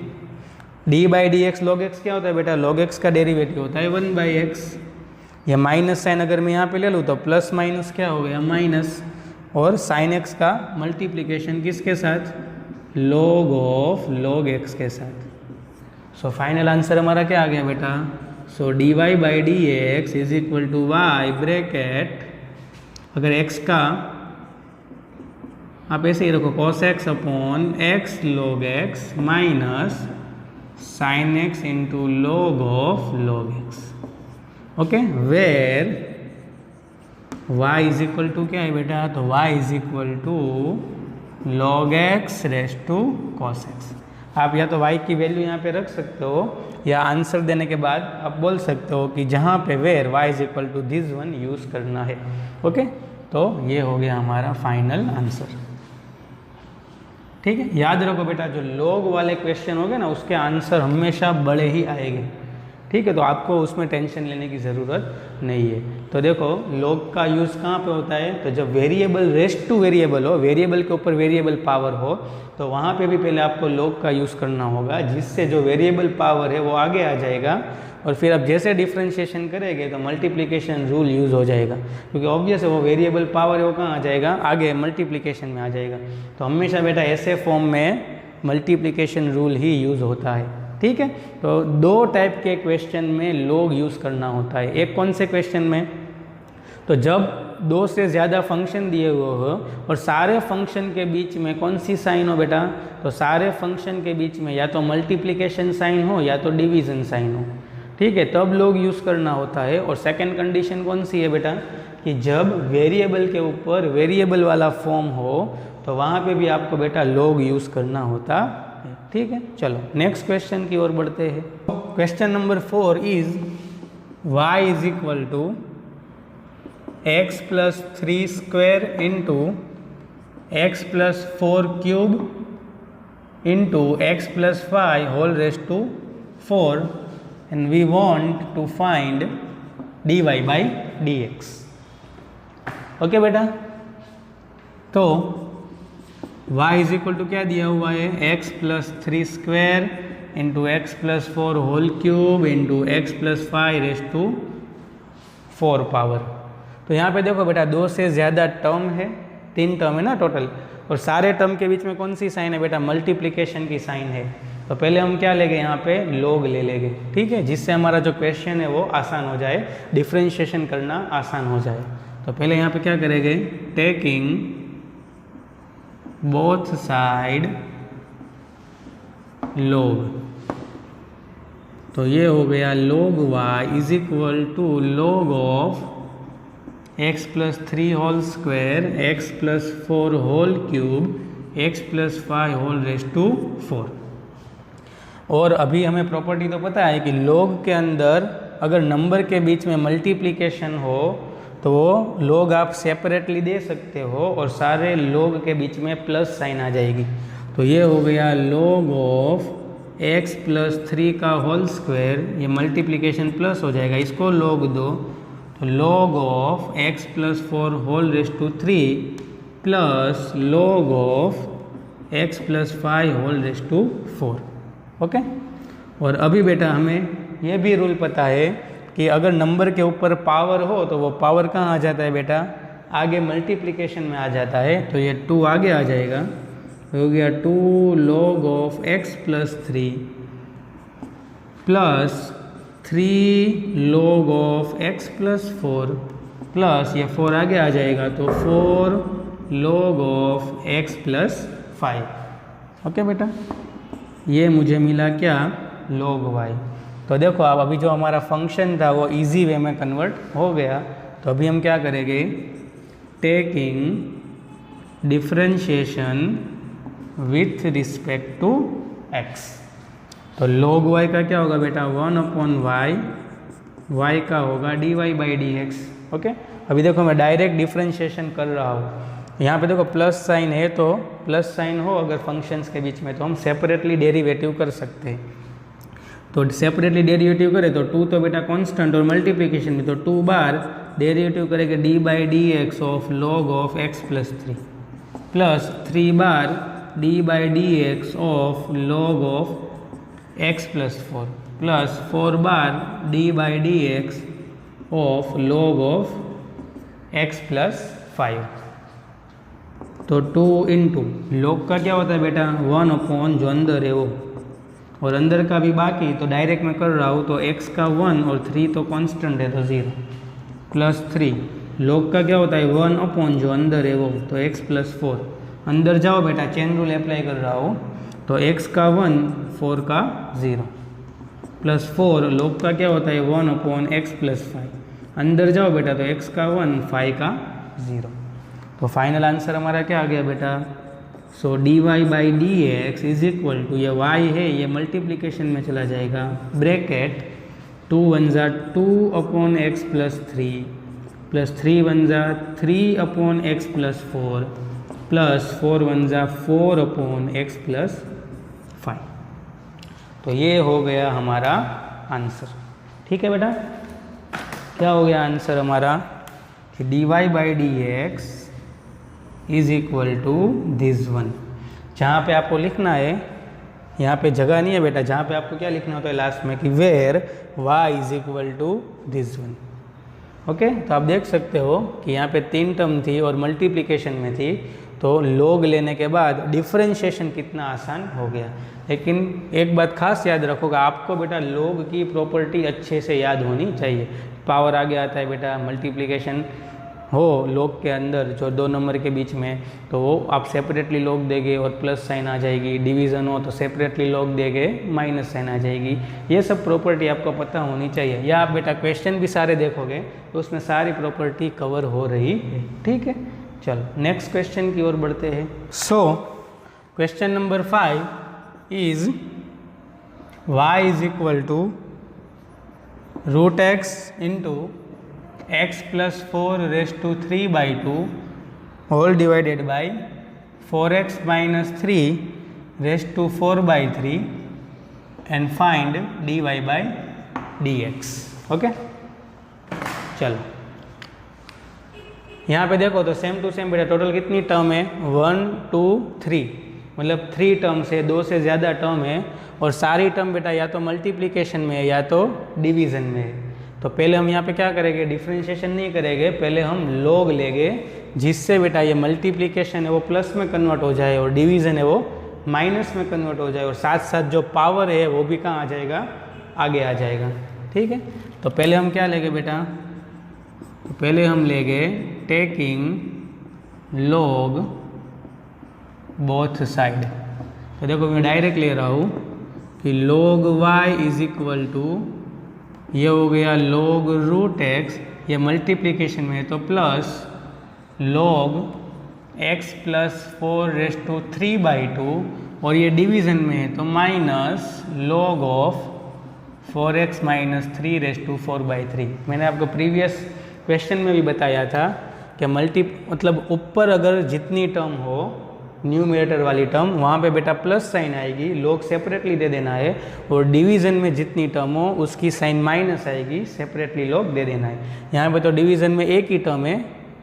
d by D x log x क्या होता है बेटा, log x का डेरिवेटिव होता है 1/x। ये माइनस साइन अगर मैं यहाँ पे ले लूँ तो प्लस माइनस क्या हो गया माइनस, और साइन x का मल्टीप्लिकेशन किसके साथ, log ऑफ log x के साथ। सो फाइनल आंसर हमारा क्या आ गया बेटा, so D Y by D x is equal to y bracket, अगर x का आप ऐसे ही रखो cos x upon x log x minus sine x into log of log x, okay, where y is equal to क्या है बेटा, तो y is equal to log x raise to cos x। आप या तो y की value यहाँ पे रख सकते हो, या आंसर देने के बाद आप बोल सकते हो कि जहाँ पे where y is equal to this one use करना है, ओके। तो ये हो गया हमारा फाइनल आंसर, ठीक है। याद रखो बेटा, जो log वाले क्वेश्चन हो गए ना उसके आंसर हमेशा बड़े ही आएंगे, ठीक है, तो आपको उसमें टेंशन लेने की ज़रूरत नहीं है। तो देखो log का यूज़ कहाँ पे होता है, तो जब वेरिएबल रेस्ट टू वेरिएबल हो, वेरिएबल के ऊपर वेरिएबल पावर हो, तो वहाँ पे भी पहले आपको log का यूज़ करना होगा, जिससे जो वेरिएबल पावर है वो आगे आ जाएगा, और फिर अब जैसे डिफ्रेंशिएशन करेंगे तो मल्टीप्लिकेशन रूल यूज़ हो जाएगा, क्योंकि ऑब्वियस है वो वेरिएबल पावर है वो कहाँ आ जाएगा, आगे मल्टीप्लिकेशन में आ जाएगा। तो हमेशा बेटा ऐसे फॉर्म में मल्टीप्लिकेशन रूल ही यूज़ होता है, ठीक है। तो दो टाइप के क्वेश्चन में log यूज़ करना होता है। एक कौन से क्वेश्चन में, तो जब दो से ज़्यादा फंक्शन दिए हुए हो और सारे फंक्शन के बीच में कौन सी साइन हो बेटा, तो सारे फंक्शन के बीच में या तो मल्टीप्लिकेशन साइन हो या तो डिवीज़न साइन हो, ठीक है, तब log यूज़ करना होता है। और सेकंड कंडीशन कौन सी है बेटा, कि जब वेरिएबल के ऊपर वेरिएबल वाला फॉर्म हो तो वहाँ पे भी आपको बेटा log यूज़ करना होता है, ठीक है। चलो नेक्स्ट क्वेश्चन की ओर बढ़ते हैं। Question number 4 is y is equal to x plus 3 square into x plus 4 cube into x plus 5 whole raise to 4 and we want to find dy by dx, okay बेटा। तो y is equal to क्या दिया हुआ है, x plus 3 square into x plus 4 whole cube into x plus 5 raise to 4 power. तो यहाँ पे देखो बेटा दो से ज़्यादा टर्म है, 3 टर्म है ना टोटल, और सारे टर्म के बीच में कौन सी साइन है बेटा, मल्टीप्लिकेशन की साइन है। तो पहले हम क्या लेंगे, यहाँ पे log ले लेंगे, ठीक है, जिससे हमारा जो क्वेश्चन है वो आसान हो जाए, डिफ्रेंशिएशन करना आसान हो जाए। तो पहले यहाँ पे क्या करेंगे, टेकिंग बोथ साइड log, तो ये हो गया log y is equal to log of x plus 3 whole square x plus 4 whole cube x plus 5 whole raise to 4। और अभी हमें प्रॉपर्टी तो पता है कि log के अंदर अगर नंबर के बीच में मल्टीप्लिकेशन हो तो वो log आप सेपरेटली दे सकते हो और सारे log के बीच में प्लस साइन आ जाएगी। तो ये हो गया log ऑफ एक्स प्लस 3 का होल स्क्वायर, ये मल्टीप्लिकेशन प्लस हो जाएगा, इसको log दो, तो log of x plus 4 whole raise to 3 plus log of x plus 5 whole raise to 4, okay. और अभी बेटा हमें ये भी रूल पता है कि अगर नंबर के ऊपर पावर हो तो वो पावर कहाँ आ जाता है बेटा, आगे मल्टीप्लिकेशन में आ जाता है। तो ये 2 आगे आ जाएगा, हो गया 2 log of x plus 3 plus 3 log of x plus 4 plus ये 4 आगे आ जाएगा तो 4 log of x plus 5, okay बेटा। ये मुझे मिला क्या, log y। तो देखो आप अभी जो हमारा फंक्शन था वो इजी वे में कन्वर्ट हो गया। तो अभी हम क्या करेंगे, taking differentiation with respect to x। तो log y का क्या होगा बेटा, 1/y, y का होगा dy बाई dx, ओके। अभी देखो मैं डायरेक्ट डिफरेंशिएशन कर रहा हूँ, यहाँ पे देखो प्लस साइन है, तो प्लस साइन हो अगर फंक्शंस के बीच में तो हम सेपरेटली डेरिवेटिव कर सकते हैं। तो सेपरेटली डेरिवेटिव करें तो 2 तो बेटा कांस्टेंट और मल्टीप्लिकेशन में तो 2 बार डेरिवेटिव करेंगे D by D x of log of x plus 3 plus 3 bar D by D x of log of x plus 4 plus 4 bar D by D x of log of x plus 5। तो 2 into log का क्या होता है बेटा 1 upon जो अंदर है वो, और अंदर का भी बाकी तो डायरेक्ट मैं कर रहा हूँ, तो x का 1 और 3 तो कांस्टेंट है तो 0 प्लस 3 लॉग का क्या होता है 1 अपॉन जो अंदर है वो, तो x प्लस 4 अंदर जाओ बेटा, चेन रूल अप्लाई कर रहा हूँ, तो x का 1 4 का 0 प्लस 4 लॉग का क्या होता है 1 अपॉन एक्स प्लस 5 अंदर जाओ बेटा, तो x का 1 5 का 0। तो फाइनल आंसर हमारा क्या आ गया बेटा, so D Y by D x is equal to, ये y है ये मल्टीप्लीकेशन में चला जाएगा, ब्रैकेट 2 1 जा 2 अपॉन एक्स प्लस 3 प्लस 3 1 जा 3 अपॉन एक्स प्लस 4 प्लस 4 1 जा 4 अपॉन एक्स प्लस 5। तो ये हो गया हमारा आंसर। ठीक है बेटा, क्या हो गया आंसर हमारा कि d Y by D x is equal to this one. जहाँ पे आपको लिखना है, यहाँ पे जगह नहीं है बेटा, जहाँ पे आपको क्या लिखना होता है लास्ट में कि where y is equal to this one. Okay, तो आप देख सकते हो कि यहाँ पे 3 टर्म थी और मल्टीप्लिकेशन में थी, तो log लेने के बाद डिफरेंशिएशन कितना आसान हो गया। लेकिन एक बात खास याद रखोगा, आपको बेटा log की प्रॉपर्टी अच्छे से याद होनी चाहिए। पावर आगे आता है बेटा, मल्टीप्लिकेशन हो log के अंदर जो 2 नंबर के बीच में, तो वो आप सेपरेटली log देंगे और प्लस साइन आ जाएगी, डिवीज़न हो तो सेपरेटली log देंगे माइनस साइन आ जाएगी। ये सब प्रॉपर्टी आपको पता होनी चाहिए, या आप बेटा क्वेश्चन भी सारे देखोगे तो उसमें सारी प्रॉपर्टी कवर हो रही है। ठीक है, चलो नेक्स्ट क्वेश्चन की ओर बढ़ते हैं। So question number 5 is y is equal to root x into x plus 4 raise to 3 by 2 whole divided by 4x minus 3 raise to 4 by 3 and find dy by dx। Okay, चलो यहाँ पे देखो तो same to same बेटा total कितनी term है 1 2 3, मतलब 3 term से 2 से ज़्यादा टर्म है, और सारी टर्म बेटा या तो मल्टीप्लिकेशन में है या तो डिवीज़न में है। तो पहले हम यहाँ पे क्या करेंगे, डिफरेंशिएशन नहीं करेंगे, पहले हम log लेंगे, जिससे बेटा ये मल्टीप्लिकेशन है वो प्लस में कन्वर्ट हो जाए और डिवीज़न है वो माइनस में कन्वर्ट हो जाए, और साथ साथ जो पावर है वो भी कहाँ आ जाएगा, आगे आ जाएगा। ठीक है, तो पहले हम क्या लेंगे बेटा, तो पहले हम लेंगे टेकिंग log बोथ साइड। तो देखो मैं डायरेक्ट ले रहा हूँ कि log y is equal to, ये हो गया log रूट x, ये मल्टीप्लिकेशन में है तो plus log x plus 4 raise to 3 by 2, और ये डिवीज़न में है तो minus log of 4x minus 3 raise to 4 by 3। मैंने आपको प्रीवियस क्वेश्चन में भी बताया था कि मतलब ऊपर अगर जितनी टर्म हो न्यूमरेटर वाली टर्म, वहाँ पे बेटा प्लस साइन आएगी, log सेपरेटली दे देना है, और डिवीज़न में जितनी टर्म हो उसकी साइन माइनस आएगी, सेपरेटली log दे देना है। यहाँ पे तो डिवीज़न में एक ही टर्म है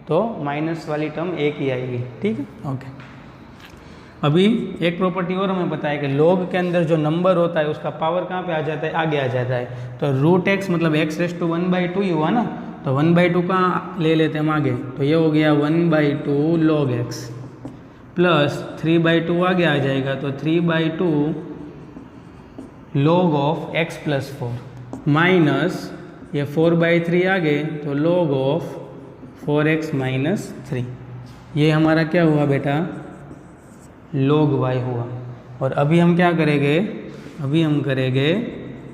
तो माइनस वाली टर्म एक ही आएगी। ठीक है, ओके। अभी एक प्रॉपर्टी और हमें बताया कि log के अंदर जो नंबर होता है उसका पावर कहाँ पे आ जाता है, आगे आ जाता है। तो रूट एक्स मतलब x रेस टू 1/2 ही हुआ ना, तो 1/2 कहाँ ले लेते हैं हम आगे, तो ये हो गया 1/2 log x प्लस 3/2 आगे आ जाएगा, तो 3/2 log of x plus 4 minus ये 4/3 आगे, तो log ऑफ 4x माइनस 3। ये हमारा क्या हुआ बेटा, log y हुआ। और अभी हम क्या करेंगे, अभी हम करेंगे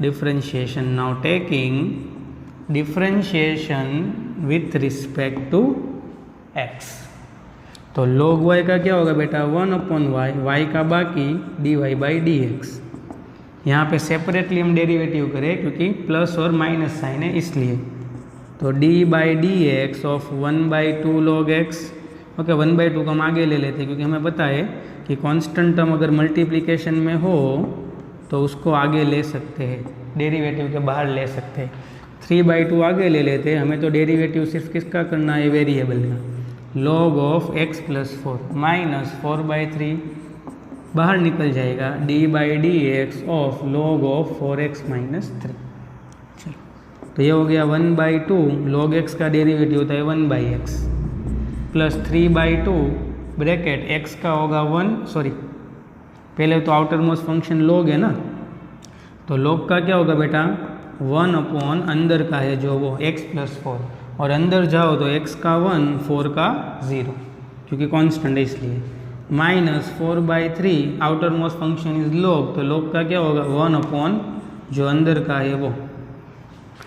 differentiation. Now taking differentiation with respect to x, तो log y का क्या होगा बेटा 1/y, y का बाकी dy बाई डी एक्स। यहाँ पे सेपरेटली हम डेरिवेटिव करें क्योंकि प्लस और माइनस साइन है इसलिए, तो d by D x of 1/2 log x। Okay, 1/2 को हम आगे ले लेते हैं क्योंकि हमें पता है कि कांस्टेंट टर्म अगर मल्टीप्लिकेशन में हो तो उसको आगे ले सकते हैं, डेरिवेटिव के बाहर ले सकते हैं। 3/2 आगे ले लेते, हमें तो डेरिवेटिव सिर्फ किसका करना है, वेरिएबल का। log ऑफ x + 4 माइनस 4/3 बाहर निकल जाएगा, d/dx of log of 4x - 3। चलो, तो ये हो गया 1/2 log x का डेरिवेटिव होता है 1/x प्लस 3/2 ब्रैकेट x का होगा 1, सॉरी पहले तो आउटर मोस्ट फंक्शन log है ना, तो log का क्या होगा बेटा 1 अंदर का है जो वो x + 4, और अंदर जाओ तो x का 1 4 का 0 क्योंकि कांस्टेंट है इसलिए, minus 4/3 outer most function is log, तो log का क्या होगा 1 जो अंदर का है वो,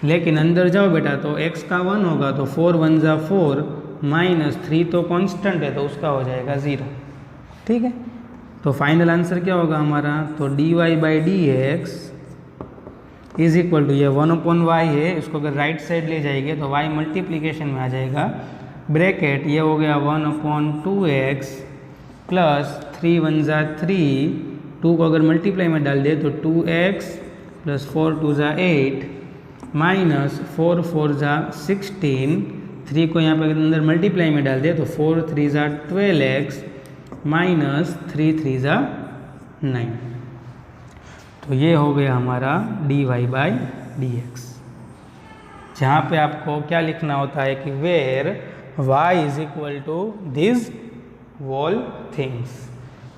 लेकिन अंदर जाओ बेटा तो x का 1 होगा तो 4 1 = 4 माइनस 3 तो कांस्टेंट है तो उसका हो जाएगा 0। ठीक है, तो फाइनल आंसर क्या होगा हमारा, तो dy/dx इज इक्वल टू, ये 1/y है, इसको अगर राइट साइड ले जाएंगे तो y मल्टीप्लीकेशन में आ जाएगा, ब्रैकेट ये हो गया 1/2x प्लस 3 1 = 3, 2 को अगर मल्टीप्लाई में डाल दे तो 2x प्लस 4 2 = 8 माइनस 4 4 = 16, 3 को यहाँ पे अंदर मल्टीप्लाई में डाल दे तो 4 3 = 12x माइनस 3 3 = 9। तो ये हो गया हमारा dy/dx, जहाँ पे आपको क्या लिखना होता है कि where y is equal to this whole things.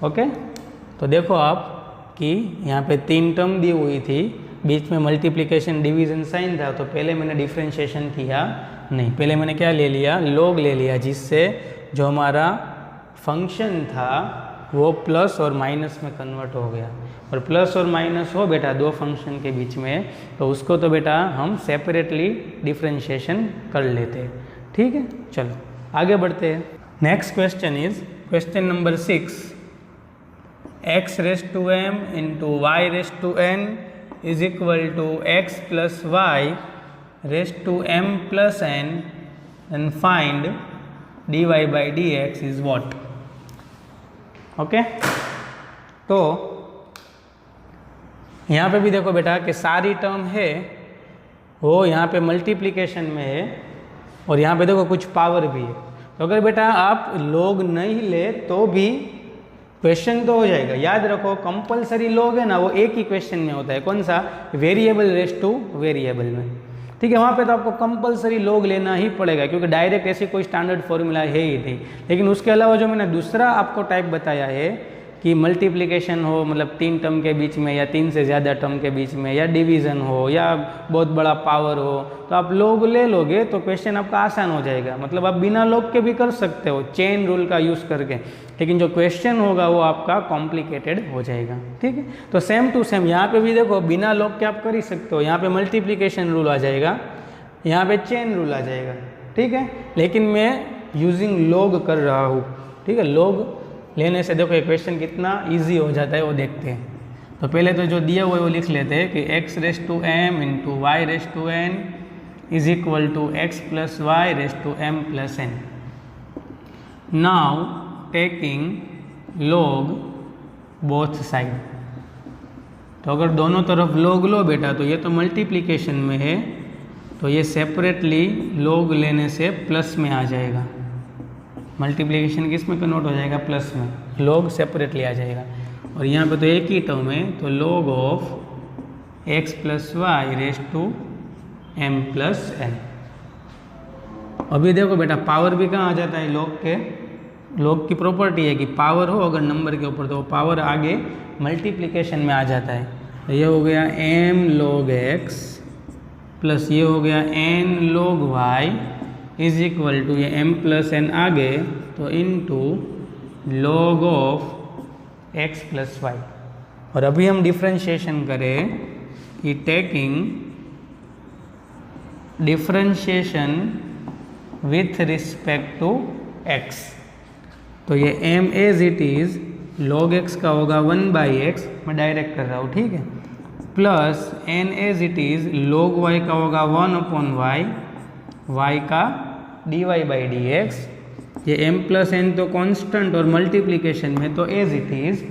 Okay, तो देखो आप कि यहाँ पे 3 टर्म दी हुई थी, बीच में मल्टीप्लिकेशन डिवीजन साइन था, तो पहले मैंने डिफ्रेंशिएशन किया नहीं, पहले मैंने क्या ले लिया, log ले लिया, जिससे जो हमारा फंक्शन था वो प्लस और माइनस में कन्वर्ट हो गया, और प्लस और माइनस हो बेटा दो फंक्शन के बीच में, तो उसको तो बेटा हम सेपरेटली डिफ्रेंशिएशन कर लेते। ठीक है, चलो आगे बढ़ते हैं। Next question is question number 6, x⁻m × y⁻n is equal to x + y⁻m + n and find dy/dx is what. Okay, तो यहाँ पे भी देखो बेटा कि सारी टर्म है वो यहाँ पे मल्टीप्लिकेशन में है, और यहाँ पे देखो कुछ पावर भी है, तो अगर बेटा आप log नहीं ले तो भी क्वेश्चन तो हो जाएगा। याद रखो कंपलसरी log है ना, वो एक ही क्वेश्चन में होता है, कौन सा, वेरिएबल रेस्ट टू वेरिएबल में। ठीक है, वहाँ पे तो आपको कंपलसरी log लेना ही पड़ेगा, क्योंकि डायरेक्ट ऐसी कोई स्टैंडर्ड फॉर्मूला है ही नहीं। लेकिन उसके अलावा जो मैंने दूसरा आपको टाइप बताया है कि मल्टीप्लिकेशन हो, मतलब 3 टर्म के बीच में या 3 से ज़्यादा टर्म के बीच में, या डिवीज़न हो, या बहुत बड़ा पावर हो, तो आप log ले लोगे तो क्वेश्चन आपका आसान हो जाएगा। मतलब आप बिना log के भी कर सकते हो चेन रूल का यूज़ करके, लेकिन जो क्वेश्चन होगा वो आपका कॉम्प्लिकेटेड हो जाएगा। ठीक है, तो सेम टू सेम यहाँ पे भी देखो बिना log के आप कर ही सकते हो, यहाँ पे मल्टीप्लिकेशन रूल आ जाएगा, यहाँ पे चेन रूल आ जाएगा। ठीक है, लेकिन मैं यूजिंग log कर रहा हूँ। ठीक है, log लेने से देखो ये क्वेश्चन कितना इजी हो जाता है वो देखते हैं। तो पहले तो जो दिया हुआ है वो लिख लेते हैं कि x⁻m × y⁻n is equal to x + y⁻m + n। Now taking log both side, तो अगर दोनों तरफ log लो बेटा तो ये तो मल्टीप्लिकेशन में है, तो ये सेपरेटली log लेने से प्लस में आ जाएगा। मल्टीप्लिकेशन किस में कन्वर्ट हो जाएगा, प्लस में, log सेपरेटली आ जाएगा। और यहाँ पे तो एक ही टर्म है, तो log of x + y⁻m + n। अभी देखो बेटा पावर भी कहाँ आ जाता है log के, log की प्रॉपर्टी है कि पावर हो अगर नंबर के ऊपर तो पावर आगे मल्टीप्लिकेशन में आ जाता है। तो ये हो गया m log x प्लस ये हो गया n log y is equal to ये m + n आगे तो into log of x + y। और अभी हम डिफ्रेंशिएशन करें कि taking differentiation with respect to x, तो ये m as it is log x का होगा 1/x, मैं डायरेक्ट कर रहा हूँ। ठीक है, plus n as it is log y का होगा 1/y, y का dy/dx, ये m + n तो कांस्टेंट और मल्टीप्लिकेशन में तो एज इट इज़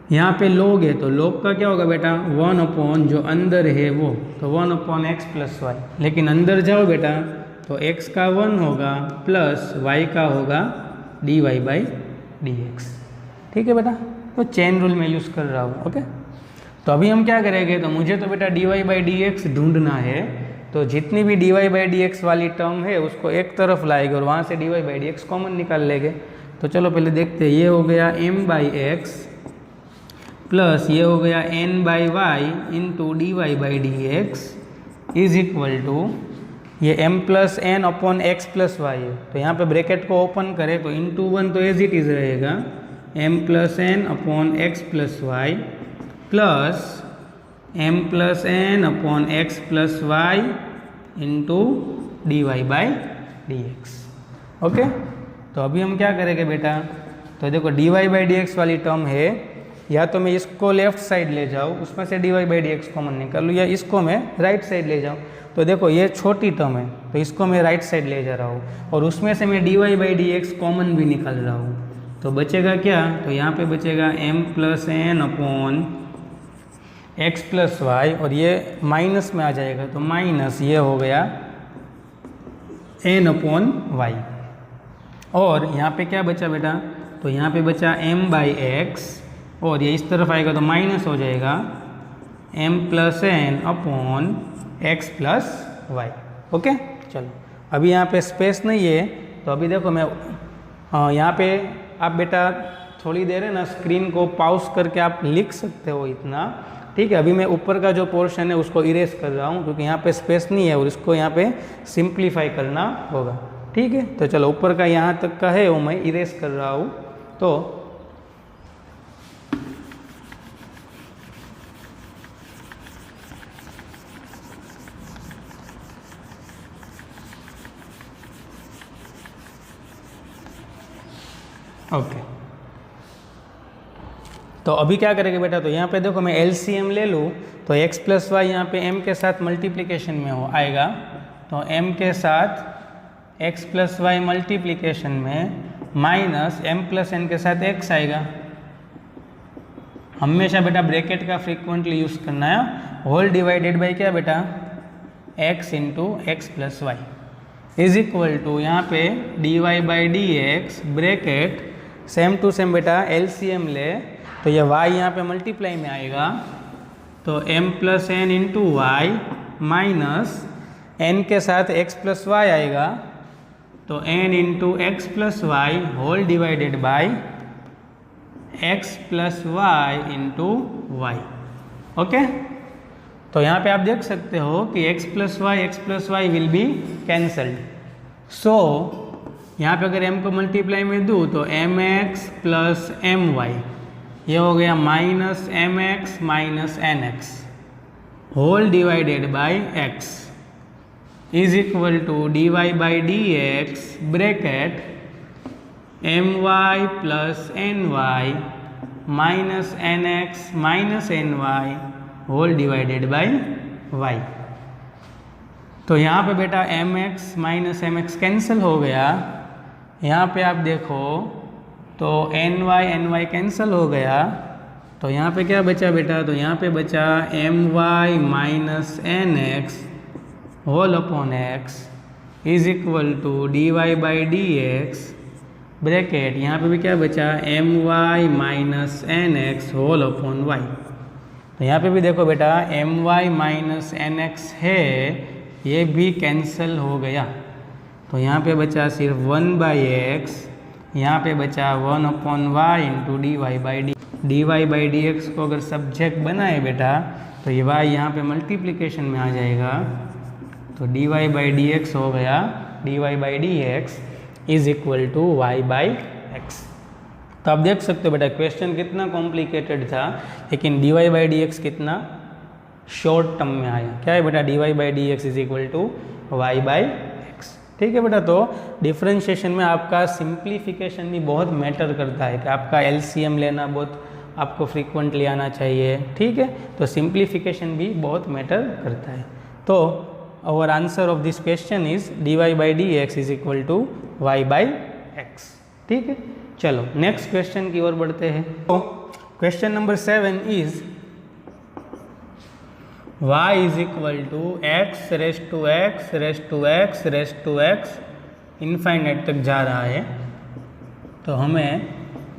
यहाँ पे log है तो log का क्या होगा बेटा 1 अपॉन जो अंदर है वो, तो 1 अपॉन एक्स प्लस वाई। लेकिन अंदर जाओ बेटा तो x का 1 होगा प्लस y का होगा dy बाई डी एक्स। ठीक है बेटा, तो चेन रूल में यूज़ कर रहा हूँ। ओके, तो अभी हम क्या करेंगे, तो मुझे तो बेटा dy बाई डी एक्स ढूंढना है, तो जितनी भी dy बाई डी एक्स वाली टर्म है उसको एक तरफ लाएंगे और वहाँ से dy by D x common निकाल लेंगे। तो चलो पहले देखते हैं, ये हो गया m बाई एक्स प्लस ये हो गया n by y into d Y by D x is equal to ये m plus n upon x plus y है। तो यहाँ पे ब्रैकेट को ओपन करें तो इंटू 1 तो एज इट इज़ रहेगा m plus n upon x plus y plus m plus n upon x plus y into d Y by D x. Okay, तो अभी हम क्या करेंगे बेटा, तो देखो d Y by D x वाली टर्म है, या तो मैं इसको लेफ्ट साइड ले जाऊँ उसमें से d Y by D x common निकालूँ, या इसको मैं राइट साइड ले जाऊँ। तो देखो ये छोटी टर्म है तो इसको मैं राइट साइड ले जा रहा हूँ और उसमें से मैं d Y by D x common भी निकाल रहा हूँ। तो बचेगा क्या, तो यहाँ पे बचेगा m plus n upon x plus y और ये माइनस में आ जाएगा तो माइनस ये हो गया n अपॉन वाई। और यहाँ पे क्या बचा बेटा, तो यहाँ पे बचा m बाई एक्स और ये इस तरफ आएगा तो माइनस हो जाएगा m plus n upon x plus y. Okay, चलो अभी यहाँ पे स्पेस नहीं है तो अभी देखो मैं यहाँ पे आप बेटा थोड़ी देर है ना स्क्रीन को पॉज करके आप लिख सकते हो इतना। ठीक है, अभी मैं ऊपर का जो पोर्शन है उसको इरेज कर रहा हूँ क्योंकि यहाँ पे स्पेस नहीं है और इसको यहाँ पे सिंप्लीफाई करना होगा। ठीक है, तो चलो ऊपर का यहाँ तक का है वो मैं इरेज कर रहा हूँ। तो ओके, तो अभी क्या करेंगे बेटा, तो यहाँ पे देखो मैं एलसीएम ले लूँ तो x प्लस वाई यहाँ पे m के साथ मल्टीप्लिकेशन में हो आएगा, तो m के साथ x प्लस वाई मल्टीप्लिकेशन में माइनस m प्लस एन के साथ x आएगा। हमेशा बेटा ब्रैकेट का फ्रीक्वेंटली यूज़ करना है, होल डिवाइडेड बाई क्या बेटा x into x plus y is equal to यहाँ पे d Y by D x bracket same to same बेटा एलसीएम ले तो ये y यहाँ पे मल्टीप्लाई में आएगा तो m plus n into y minus n के साथ x प्लस वाई आएगा तो n into x plus y whole divided by x plus y into y. Okay, तो यहाँ पे आप देख सकते हो कि x plus y will be cancelled. So यहाँ पे अगर m को मल्टीप्लाई में दूँ तो mx प्लस एम वाई ये हो गया minus m x minus n x whole divided by x is equal to d Y by D x bracket m y plus n y minus n x minus n y whole divided by y. तो यहाँ पे बेटा m x minus m x cancel हो गया, यहाँ पे आप देखो तो एन वाई कैंसिल हो गया, तो यहाँ पे क्या बचा बेटा, तो यहाँ पे बचा m y minus n x whole upon x is equal to d Y by D x bracket यहाँ पे भी क्या बचा m y minus n x whole upon y. तो यहाँ पे भी देखो बेटा m y minus n x है ये भी कैंसिल हो गया, तो यहाँ पे बचा सिर्फ 1 बाई एक्स, यहाँ पे बचा 1 upon y into d Y by D x को अगर सब्जेक्ट बनाए बेटा तो ये वाई यहाँ पे मल्टीप्लिकेशन में आ जाएगा तो d Y by D x हो गया d Y by D x is equal to y by x. तो आप देख सकते हो बेटा क्वेश्चन कितना कॉम्प्लिकेटेड था लेकिन d Y by D x कितना शॉर्ट टर्म में आया। क्या है बेटा d Y by D x is equal to y by x. ठीक है बेटा, तो डिफ्रेंशिएशन में आपका सिंप्लीफिकेशन भी बहुत मैटर करता है कि आपका एलसीएम लेना बहुत आपको फ्रीक्वेंटली आना चाहिए। ठीक है, तो सिंप्लीफिकेशन भी बहुत मैटर करता है। तो our answer of this question is d Y by D x is equal to y by x. ठीक है, चलो नेक्स्ट क्वेश्चन की ओर बढ़ते हैं। तो question number 7 is y is equal to x raise to x raise to x raise to x infinite तक जा रहा है, तो हमें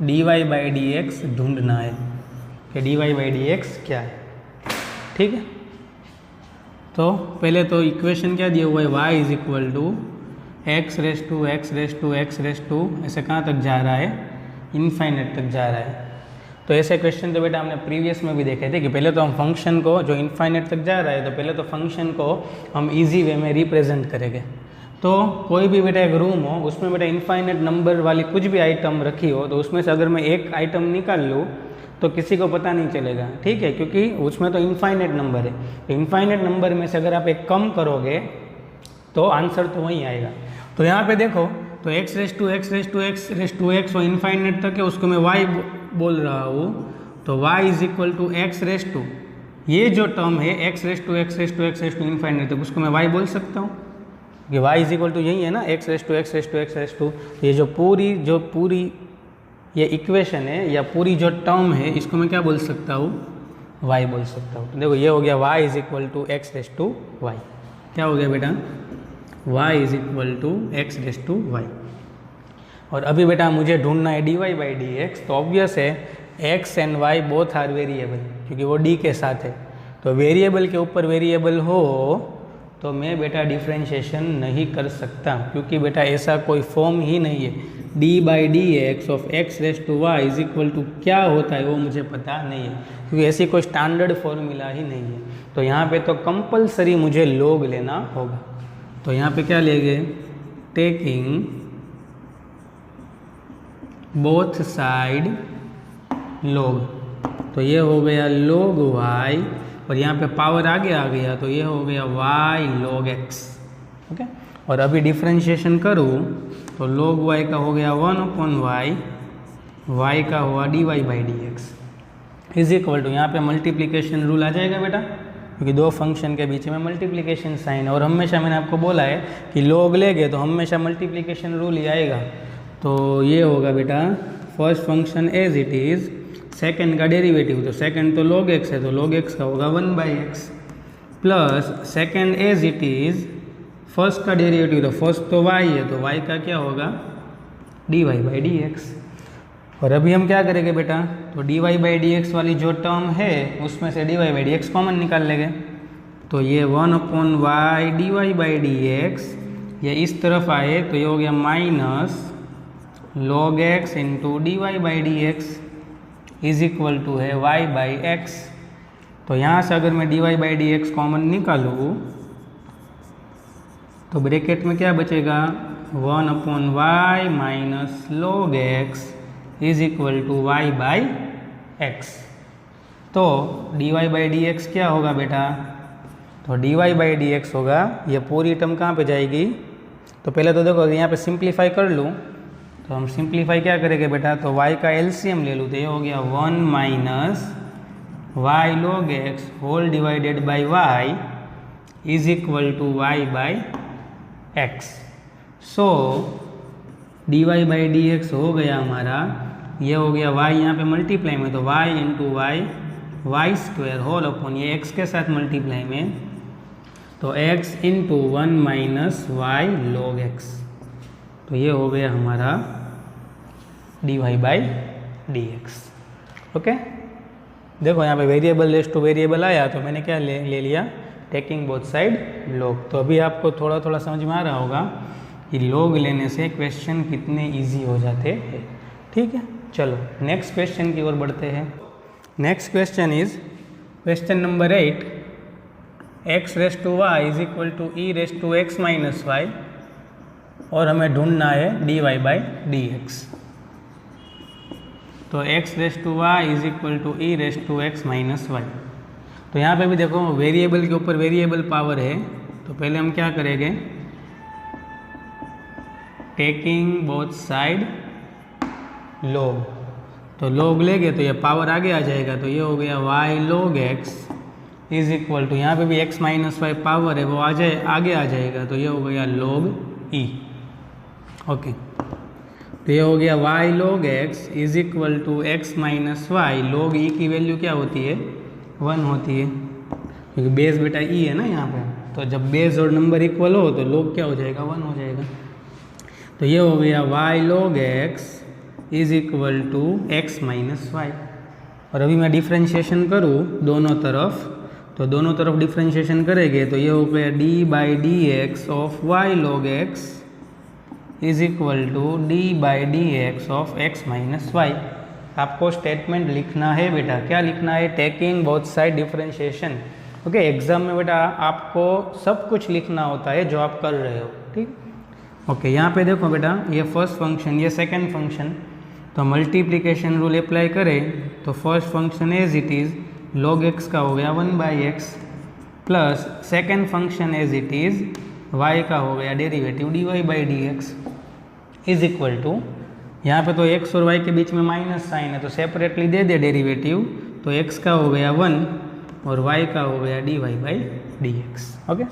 dy बाई डी एक्स ढूंढना है कि dy बाई डी एक्स क्या है। ठीक है, तो पहले तो इक्वेशन क्या दिया हुआ है, y is equal to x raise to x raise to x raise to ऐसे कहाँ तक जा रहा है, इनफाइनाइट तक जा रहा है। तो ऐसे क्वेश्चन तो बेटा हमने प्रीवियस में भी देखे थे कि पहले तो हम फंक्शन को जो इनफाइनाइट तक जा रहा है, तो पहले तो फंक्शन को हम इजी वे में रिप्रेजेंट करेंगे। तो कोई भी बेटा एक रूम हो, उसमें बेटा इनफाइनाइट नंबर वाली कुछ भी आइटम रखी हो, तो उसमें से अगर मैं एक आइटम निकाल लूँ तो किसी को पता नहीं चलेगा। ठीक है, क्योंकि उसमें तो इनफाइनाइट नंबर है। तो इनफाइनाइट नंबर में से अगर आप एक कम करोगे तो आंसर तो वहीं आएगा। तो यहाँ पे देखो, तो x raise to x raise to x raise to x वो इनफाइनाइट तक है, उसको मैं वाई बोल रहा हूँ। तो y is equal to x raise to, ये जो टर्म है x raise to x raise to x raise to infinite तक, उसको मैं y बोल सकता हूँ कि y इज इक्वल टू यही है ना, x raise to x raise to x raise to. ये जो पूरी ये इक्वेशन है या पूरी जो टर्म है, इसको मैं क्या बोल सकता हूँ, y बोल सकता हूँ। तो देखो ये हो गया y is equal to x raise to y. क्या हो गया बेटा, y is equal to x raise to y. और अभी बेटा मुझे ढूंढना है dy बाई डी एक्स। तो ऑब्वियस है x and y both are variable, क्योंकि वो d के साथ है। तो वेरिएबल के ऊपर वेरिएबल हो तो मैं बेटा डिफ्रेंशिएशन नहीं कर सकता, क्योंकि बेटा ऐसा कोई फॉर्म ही नहीं है। D by D x of x raise to y is equal to क्या होता है वो मुझे पता नहीं है, क्योंकि ऐसी कोई स्टैंडर्ड फॉर्मूला ही नहीं है। तो यहाँ पे तो कंपलसरी मुझे log लेना होगा। तो यहाँ पे क्या लेंगे, टेकिंग बोथ साइड log। तो ये हो गया log y, और यहाँ पे पावर आगे आ गया तो ये हो गया y log x। ओके, और अभी डिफ्रेंशिएशन करूँ तो log y का हो गया 1/y, y का हुआ dy by D x is equal to, यहाँ पे मल्टीप्लिकेशन रूल आ जाएगा बेटा, क्योंकि दो फंक्शन के बीच में मल्टीप्लिकेशन साइन है। और हमेशा मैंने आपको बोला है कि log लेंगे तो हमेशा मल्टीप्लिकेशन रूल ही आएगा। तो ये होगा बेटा first function as it is, second का डेरिवेटिव, तो सेकंड तो log x है तो log x का होगा 1/x, plus second as it is first का डेरिवेटिव, तो फर्स्ट तो y है तो y का क्या होगा dy बाई डी एक्स। और अभी हम क्या करेंगे बेटा, तो dy बाई डी एक्स वाली जो टर्म है उसमें से dy by D x common निकाल लेंगे। तो ये 1/y dy by D x ये इस तरफ आए तो ये हो गया minus log x into d by D x is equal to है y बाई एक्स। तो यहाँ से अगर मैं dy by D x common निकालूँ तो ब्रैकेट में क्या बचेगा, 1/y minus log x is equal to y by x. तो dy बाई डी एक्स क्या होगा बेटा, तो dy बाई डी एक्स होगा, ये पूरी टर्म कहाँ पे जाएगी। तो पहले तो देखो यहाँ पे सिंप्लीफाई कर लूँ, तो हम सिंप्लीफाई क्या करेंगे बेटा, तो y का एलसीएम ले लूँ तो ये हो गया 1 minus y log x whole divided by y is equal to y by x. So dy by D x हो गया हमारा, ये हो गया y यहाँ पे मल्टीप्लाई में तो y into y square whole upon ये x के साथ मल्टीप्लाई में तो x into 1 minus y log x। तो ये हो गया हमारा dy by D x. Okay, देखो यहाँ पे वेरिएबल रेस टू वेरिएबल आया तो मैंने क्या ले लिया, टेकिंग बोथ साइड log। तो अभी आपको थोड़ा थोड़ा समझ में आ रहा होगा कि log लेने से क्वेश्चन कितने इजी हो जाते हैं। ठीक है, चलो नेक्स्ट क्वेश्चन की ओर बढ़ते हैं। Next question is question number 8, x raise to y is equal to e raise to x minus y, और हमें ढूंढना है dy बाई डी एक्स। तो x raise to y is equal to e raise to x minus y. तो यहाँ पे भी देखो वेरिएबल के ऊपर वेरिएबल पावर है, तो पहले हम क्या करेंगे, टेकिंग बोथ साइड log। तो log लेंगे तो ये पावर आगे आ जाएगा, तो ये हो गया y log x is equal to, यहाँ पे भी x माइनस वाई पावर है वो आगे आ जाएगा, तो ये हो गया log e। ओके, तो ये हो गया y log x is equal to x minus y. log e की वैल्यू क्या होती है? 1 होती है, क्योंकि बेस बेटा e है ना यहाँ पे। तो जब बेस और नंबर इक्वल हो तो log क्या हो जाएगा? 1 हो जाएगा। तो ये हो गया y log x is equal to x minus y. और अभी मैं डिफ्रेंशिएशन करूँ दोनों तरफ, तो दोनों तरफ डिफ्रेंशिएशन करेंगे तो ये हो गया d by D x of y log x is equal to d by D x of x minus y. आपको स्टेटमेंट लिखना है बेटा, क्या लिखना है? Taking both side differentiation. Okay, exam में बेटा आपको सब कुछ लिखना होता है जो आप कर रहे हो, ठीक। ओके, यहाँ पे देखो बेटा, ये फर्स्ट फंक्शन, ये सेकंड फंक्शन, तो मल्टीप्लिकेशन रूल अप्लाई करें तो first function as it is log x का हो गया 1/x plus second function as it is y का हो गया derivative dy/dx is equal to, यहाँ पे तो x और y के बीच में माइनस साइन है तो सेपरेटली दे दे डेरिवेटिव, तो x का हो गया 1 और y का हो गया dy/dx। ओके,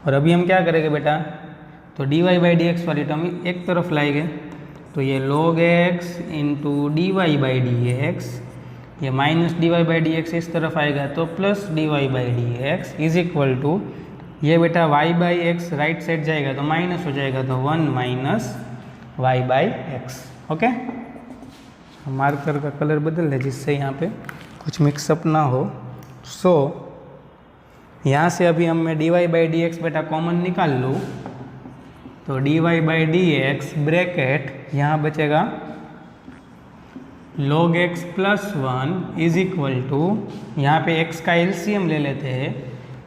और अभी हम क्या करेंगे बेटा? तो dy/dx वाली टर्म एक तरफ लाएंगे, तो ये log x इंटू dy/dx, ये माइनस dy/dx इस तरफ आएगा तो plus dy/dx is equal to, ये बेटा y/x राइट साइड जाएगा तो माइनस हो जाएगा, तो 1 माइनस y/x। ओके, मार्कर का कलर बदल है जिससे यहाँ पे कुछ मिक्सअप ना हो। सो यहाँ से अभी हम मैं dy/dx बेटा कॉमन निकाल लूँ, तो dy/dx ब्रैकेट यहाँ बचेगा log x plus 1 is equal to, यहाँ पे x का एलसीएम ले लेते हैं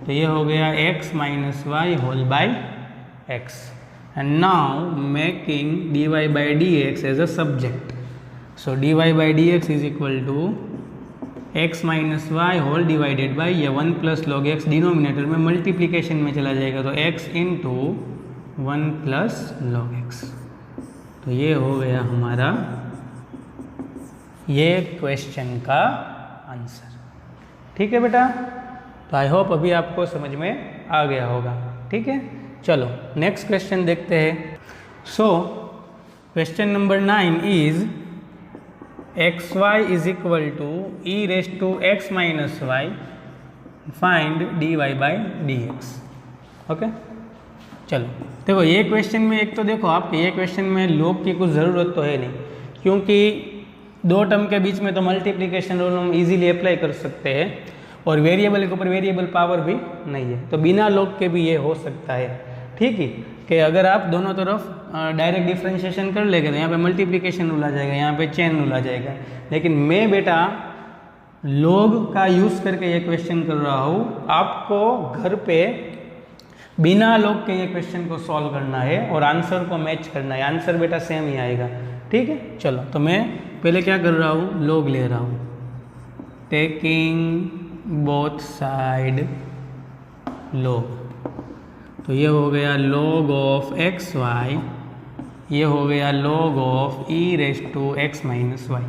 तो ये हो गया x minus y whole by x. And now making dy/dx as a subject, so dy/dx is equal to x minus y whole divided by ये 1 प्लस लॉग x डिनोमिनेटर में मल्टीप्लिकेशन में चला जाएगा तो x into 1 plus log x। तो ये हो गया हमारा ये क्वेश्चन का आंसर। ठीक है बेटा, तो आई होप अभी आपको समझ में आ गया होगा। ठीक है, चलो नेक्स्ट क्वेश्चन देखते हैं। So question number 9 is x y is equal to e raise to x minus y, find dy/dx। Okay, चलो देखो ये क्वेश्चन में एक तो देखो आपके ये क्वेश्चन में log की कुछ ज़रूरत तो है नहीं, क्योंकि दो टर्म के बीच में तो मल्टीप्लिकेशन रूल हम इजीली अप्लाई कर सकते हैं और वेरिएबल के ऊपर वेरिएबल पावर भी नहीं है, तो बिना log के भी ये हो सकता है। ठीक है, कि अगर आप दोनों तरफ डायरेक्ट डिफ्रेंशिएशन कर लेंगे तो यहाँ पे मल्टीप्लिकेशन रूल आ जाएगा, यहाँ पे चेन रूल आ जाएगा। लेकिन मैं बेटा log का यूज़ करके ये क्वेश्चन कर रहा हूँ, आपको घर पे बिना log के ये क्वेश्चन को सॉल्व करना है और आंसर को मैच करना है, आंसर बेटा सेम ही आएगा। ठीक है, चलो तो मैं पहले क्या कर रहा हूँ, log ले रहा हूँ, टेकिंग बोथ साइड log, तो ये हो गया log ऑफ एक्स वाई, ये हो गया log of e raise to x minus y.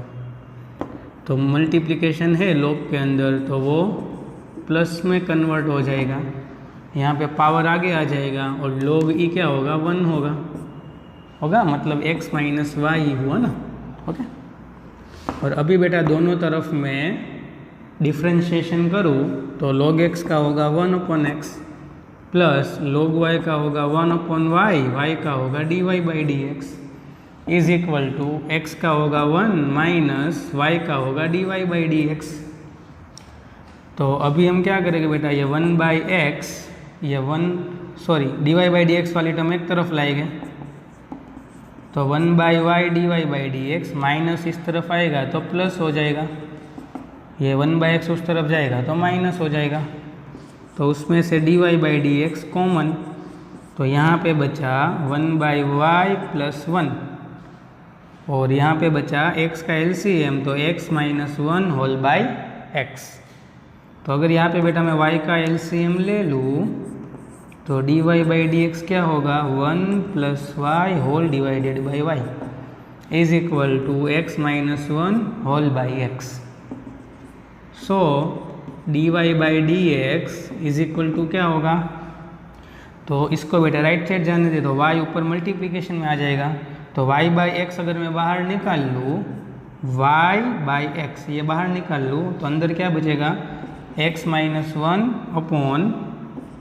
तो मल्टीप्लिकेशन है log के अंदर तो वो प्लस में कन्वर्ट हो जाएगा, यहाँ पे पावर आगे आ जाएगा और log e क्या होगा, 1 होगा, मतलब x माइनस वाई हुआ ना। ओके, और अभी बेटा दोनों तरफ में डिफ्रेंशिएशन करूँ तो log x का होगा 1/x प्लस log y का होगा 1/y, y का होगा dy/dx is equal to x का होगा 1 माइनस y का होगा dy/dx। तो अभी हम क्या करेंगे बेटा, ये 1/x, ये dy/dx वाली टर्म एक तरफ लाएंगे तो 1/y dy/dx माइनस इस तरफ आएगा तो प्लस हो जाएगा, ये 1/x उस तरफ जाएगा तो माइनस हो जाएगा, तो उसमें से dy/dx कॉमन, तो यहाँ पे बचा 1/y प्लस 1 और यहाँ पे बचा x का एलसीएम तो x minus 1 whole by x। तो अगर यहाँ पे बेटा मैं y का एलसीएम ले लूँ तो dy/dx क्या होगा, 1 plus y whole divided by y is equal to x minus 1 whole by x. So dy/dx is equal to क्या होगा, तो इसको बेटा राइट साइड जाने दे, तो y ऊपर मल्टीप्लिकेशन में आ जाएगा तो y बाई एक्स अगर मैं बाहर निकाल लूँ, y बाई एक्स ये बाहर निकाल लूँ, तो अंदर क्या बचेगा, x minus 1 upon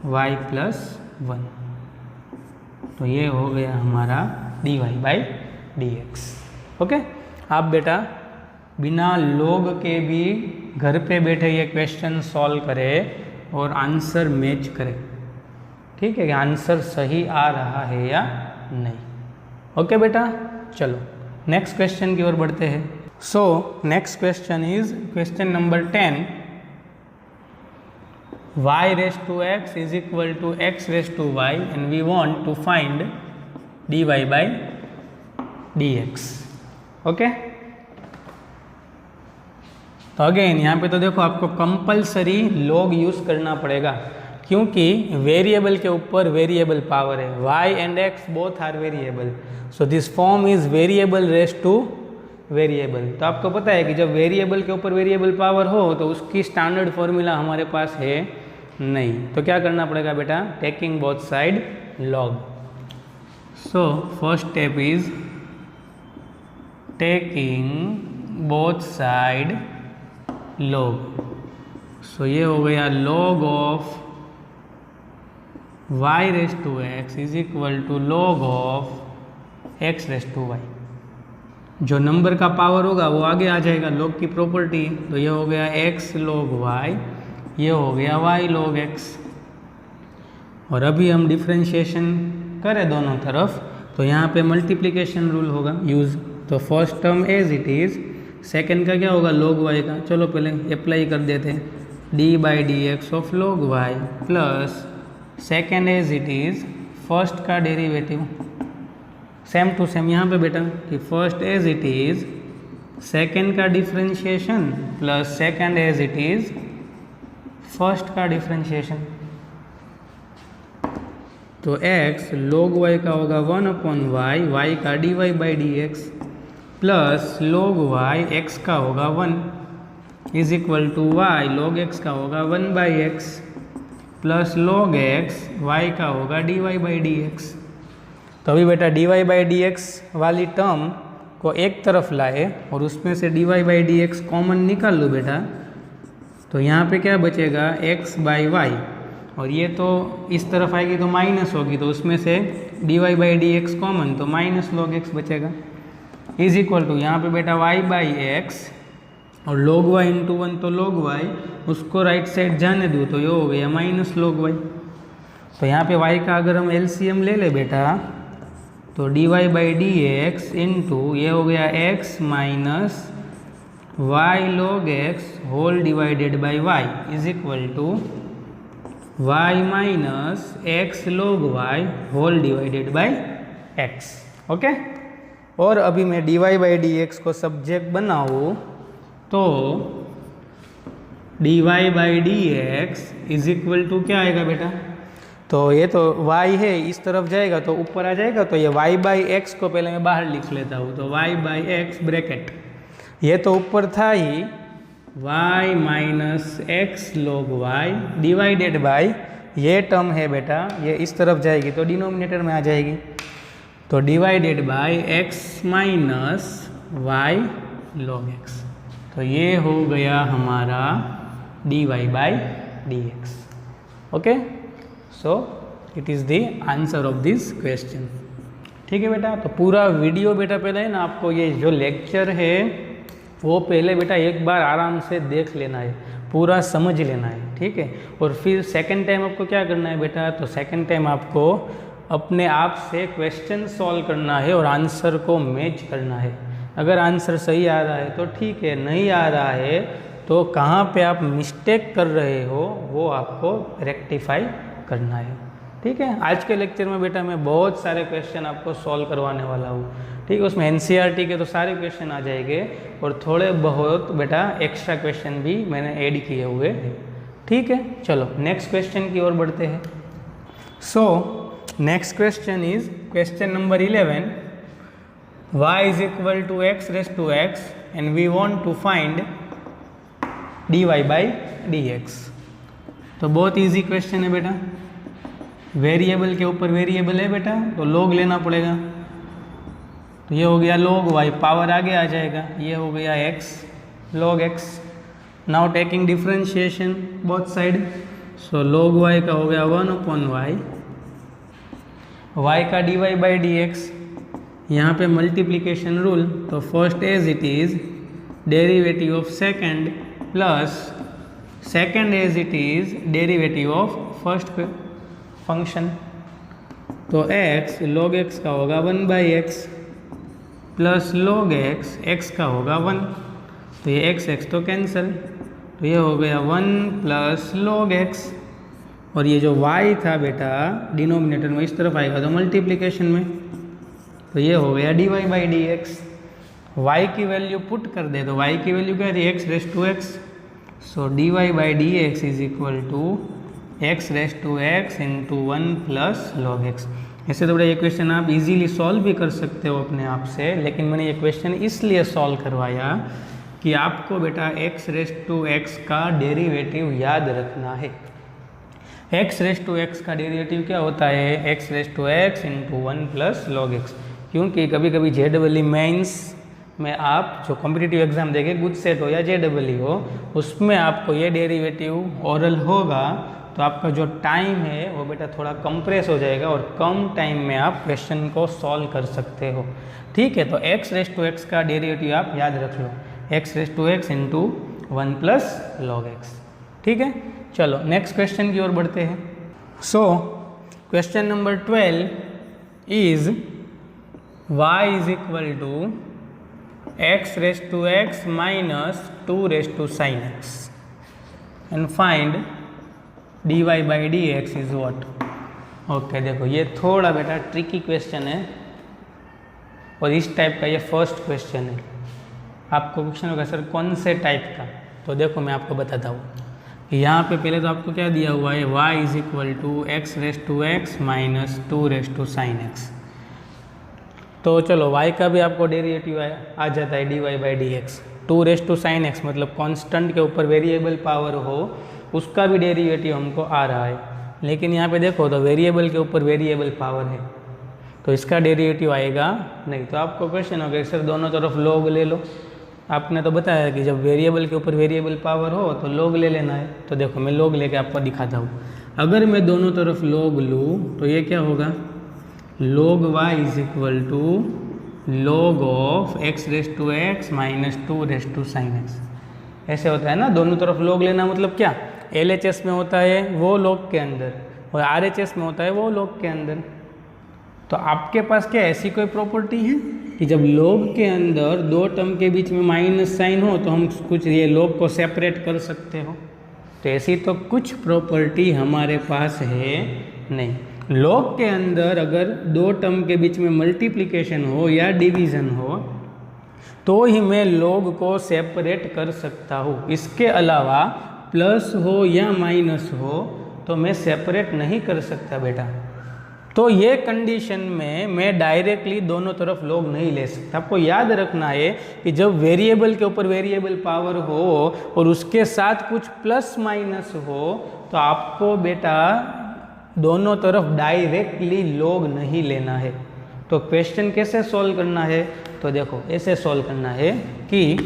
y plus 1। तो ये हो गया हमारा dy बाई dx। ओके, आप बेटा बिना लॉग के भी घर पे बैठे ये क्वेश्चन सॉल्व करें और आंसर मैच करें, ठीक है, कि आंसर सही आ रहा है या नहीं। ओके बेटा, चलो नेक्स्ट क्वेश्चन की ओर बढ़ते हैं। So next question is question number 10। y raised to x is equal to x raised to y and we want to find dy by dx। Okay, तो अगेन यहाँ पे तो देखो आपको कंपलसरी लॉग यूज़ करना पड़ेगा, क्योंकि वेरिएबल के ऊपर वेरिएबल पावर है, y and x both are variable, so this form is variable raised to variable. तो आपको पता है कि जब वेरिएबल के ऊपर वेरिएबल पावर हो तो उसकी स्टैंडर्ड फॉर्मूला हमारे पास है नहीं, तो क्या करना पड़ेगा बेटा, taking both side log. So first step is taking both side log. So ये हो गया log of y raised to x is equal to log of x raised to y। जो नंबर का पावर होगा वो आगे आ जाएगा, लॉग की प्रॉपर्टी। तो ये हो गया x log y, ये हो गया y log x। और अभी हम डिफ्रेंशिएशन करें दोनों तरफ, तो यहाँ पे मल्टीप्लिकेशन रूल होगा यूज़। तो first term as it is, second का क्या होगा, log y का। चलो पहले अप्लाई कर देते हैं, d by D x of log y plus second as it is first का डेरिवेटिव, सेम टू सेम यहाँ पे बेटा कि first as it is second का differentiation plus second as it is first का डिफ्रेंशिएशन। तो x log y का होगा 1 अपॉन y, y का dy by D x plus log y x का होगा 1 is equal to y log x का होगा 1 by x plus log x y का होगा dy बाई डी एक्स। तो अभी बेटा dy बाई डी एक्स वाली टर्म को एक तरफ लाए और उसमें से dy by D x common निकाल लो बेटा, तो यहाँ पे क्या बचेगा, x बाई वाई, और ये तो इस तरफ आएगी तो माइनस होगी, तो उसमें से dy by D x common, तो माइनस log x बचेगा इज इक्वल टू यहाँ पे बेटा y बाई एक्स और log y इंटू 1 तो log y, उसको राइट साइड जाने दूँ तो ये हो गया माइनस log y। तो यहाँ पे y का अगर हम LCM ले ले बेटा, तो dy by D x into ये हो गया x minus y log x whole divided by y is equal to y minus x log y whole divided by x। Okay, और अभी मैं dy बाई डी एक्स को subject बनाऊँ तो dy by D x is equal to क्या आएगा बेटा, तो ये तो y है, इस तरफ जाएगा तो ऊपर आ जाएगा, तो ये y बाई एक्स को पहले मैं बाहर लिख लेता हूँ, तो y बाई एक्स ब्रैकेट, ये तो ऊपर था ही y minus x log y divided by ये टर्म है बेटा, ये इस तरफ जाएगी तो डिनोमिनेटर में आ जाएगी, तो divided by x minus y log x। तो ये हो गया हमारा dy by D x. Okay, so it is the answer of this question. ठीक है बेटा, तो पूरा वीडियो बेटा पहले है ना, आपको ये जो लेक्चर है वो पहले बेटा एक बार आराम से देख लेना है, पूरा समझ लेना है, ठीक है। और फिर सेकंड टाइम आपको क्या करना है बेटा, तो सेकंड टाइम आपको अपने आप से क्वेश्चन सॉल्व करना है और आंसर को मैच करना है। अगर आंसर सही आ रहा है तो ठीक है, नहीं आ रहा है तो कहाँ पे आप मिस्टेक कर रहे हो वो आपको रेक्टिफाई करना है, ठीक है। आज के लेक्चर में बेटा मैं बहुत सारे क्वेश्चन आपको सॉल्व करवाने वाला हूँ, ठीक है। उसमें एनसीईआरटी के तो सारे क्वेश्चन आ जाएंगे और थोड़े बहुत बेटा एक्स्ट्रा क्वेश्चन भी मैंने ऐड किए हुए हैं, ठीक है। चलो नेक्स्ट क्वेश्चन की ओर बढ़ते हैं। So next question is question number 11। y is equal to x raised to x and we want to find dy by dx। तो बहुत इजी क्वेश्चन है बेटा, वेरिएबल के ऊपर वेरिएबल है बेटा, तो log लेना पड़ेगा। तो ये हो गया log y, पावर आगे आ जाएगा, ये हो गया x log x। Now taking differentiation both side, so log y का हो गया 1/y, y का dy बाई डी एक्स, यहाँ पे मल्टीप्लीकेशन रूल, तो first as it is derivative of second plus second as it is derivative of first function. तो x log x का होगा 1/x plus log x, x का होगा 1, तो ये x तो कैंसिल, तो ये हो गया 1 प्लस log x, और ये जो y था बेटा डिनोमिनेटर में इस तरफ आएगा तो मल्टीप्लिकेशन में, तो ये हो गया dy by D x. y की वैल्यू पुट कर दे तो y की वैल्यू क्या थी x raise to x, so dy by D x is equal to x raise to x into 1 plus log x। ऐसे तो बेटा ये क्वेश्चन आप इजीली सॉल्व भी कर सकते हो अपने आप से, लेकिन मैंने ये क्वेश्चन इसलिए सॉल्व करवाया कि आपको बेटा x रेस टू x का डेरिवेटिव याद रखना है। x रेस टू x का डेरिवेटिव क्या होता है, x raise to x into 1 plus log x। क्योंकि कभी कभी JEE मेंस में आप जो कॉम्पिटिटिव एग्जाम देंगे, गुड सेट हो या JEE हो, उसमें आपको ये डेरिवेटिव ओरल होगा, तो आपका जो टाइम है वो बेटा थोड़ा कंप्रेस हो जाएगा और कम टाइम में आप क्वेश्चन को सॉल्व कर सकते हो। ठीक है, तो x रेस टू x का डेरिवेटिव आप याद रख लो, x raise to x into 1 plus log x। ठीक है, चलो नेक्स्ट क्वेश्चन की ओर बढ़ते हैं। So question number 12 is y is equal to x raise to x minus 2 raise to sine x and find dy by D x is what. Okay, देखो ये थोड़ा बेटा ट्रिकी क्वेश्चन है और इस टाइप का ये फर्स्ट क्वेश्चन है। आपको क्वेश्चन होगा सर कौन से टाइप का, तो देखो मैं आपको बताता हूँ कि यहाँ पे पहले तो आपको क्या दिया हुआ है, y is equal to x raise to x minus 2 raise to sine x. तो चलो y का भी आपको डेरिवेटिव आ जाता है dy by D x. 2 raise to sine x मतलब कांस्टेंट के ऊपर वेरिएबल पावर हो, उसका भी डेरिवेटिव हमको आ रहा है, लेकिन यहाँ पे देखो तो वेरिएबल के ऊपर वेरिएबल पावर है, तो इसका डेरिवेटिव आएगा नहीं। तो आपको क्वेश्चन होगा सर दोनों तरफ log ले लो, आपने तो बताया कि जब वेरिएबल के ऊपर वेरिएबल पावर हो तो log ले लेना है। तो देखो मैं log लेके आपको दिखाता हूँ। अगर मैं दोनों तरफ log लूँ तो ये क्या होगा, log y is equal to log of x raise to x minus 2 raise to sine x। ऐसे होता है ना, दोनों तरफ log लेना मतलब क्या, LHS में होता है वो log के अंदर और RHS में होता है वो log के अंदर। तो आपके पास क्या ऐसी कोई प्रॉपर्टी है कि जब log के अंदर दो टर्म के बीच में माइनस साइन हो तो हम कुछ ये log को सेपरेट कर सकते हो, तो ऐसी तो कुछ प्रॉपर्टी हमारे पास है नहीं। log के अंदर अगर दो टर्म के बीच में मल्टीप्लिकेशन हो या डिवीज़न हो तो ही मैं log को सेपरेट कर सकता हूँ, इसके अलावा प्लस हो या माइनस हो तो मैं सेपरेट नहीं कर सकता बेटा। तो ये कंडीशन में मैं डायरेक्टली दोनों तरफ log नहीं ले सकता। आपको याद रखना है कि जब वेरिएबल के ऊपर वेरिएबल पावर हो और उसके साथ कुछ प्लस माइनस हो तो आपको बेटा दोनों तरफ डायरेक्टली log नहीं लेना है। तो क्वेश्चन कैसे सॉल्व करना है, तो देखो ऐसे सॉल्व करना है कि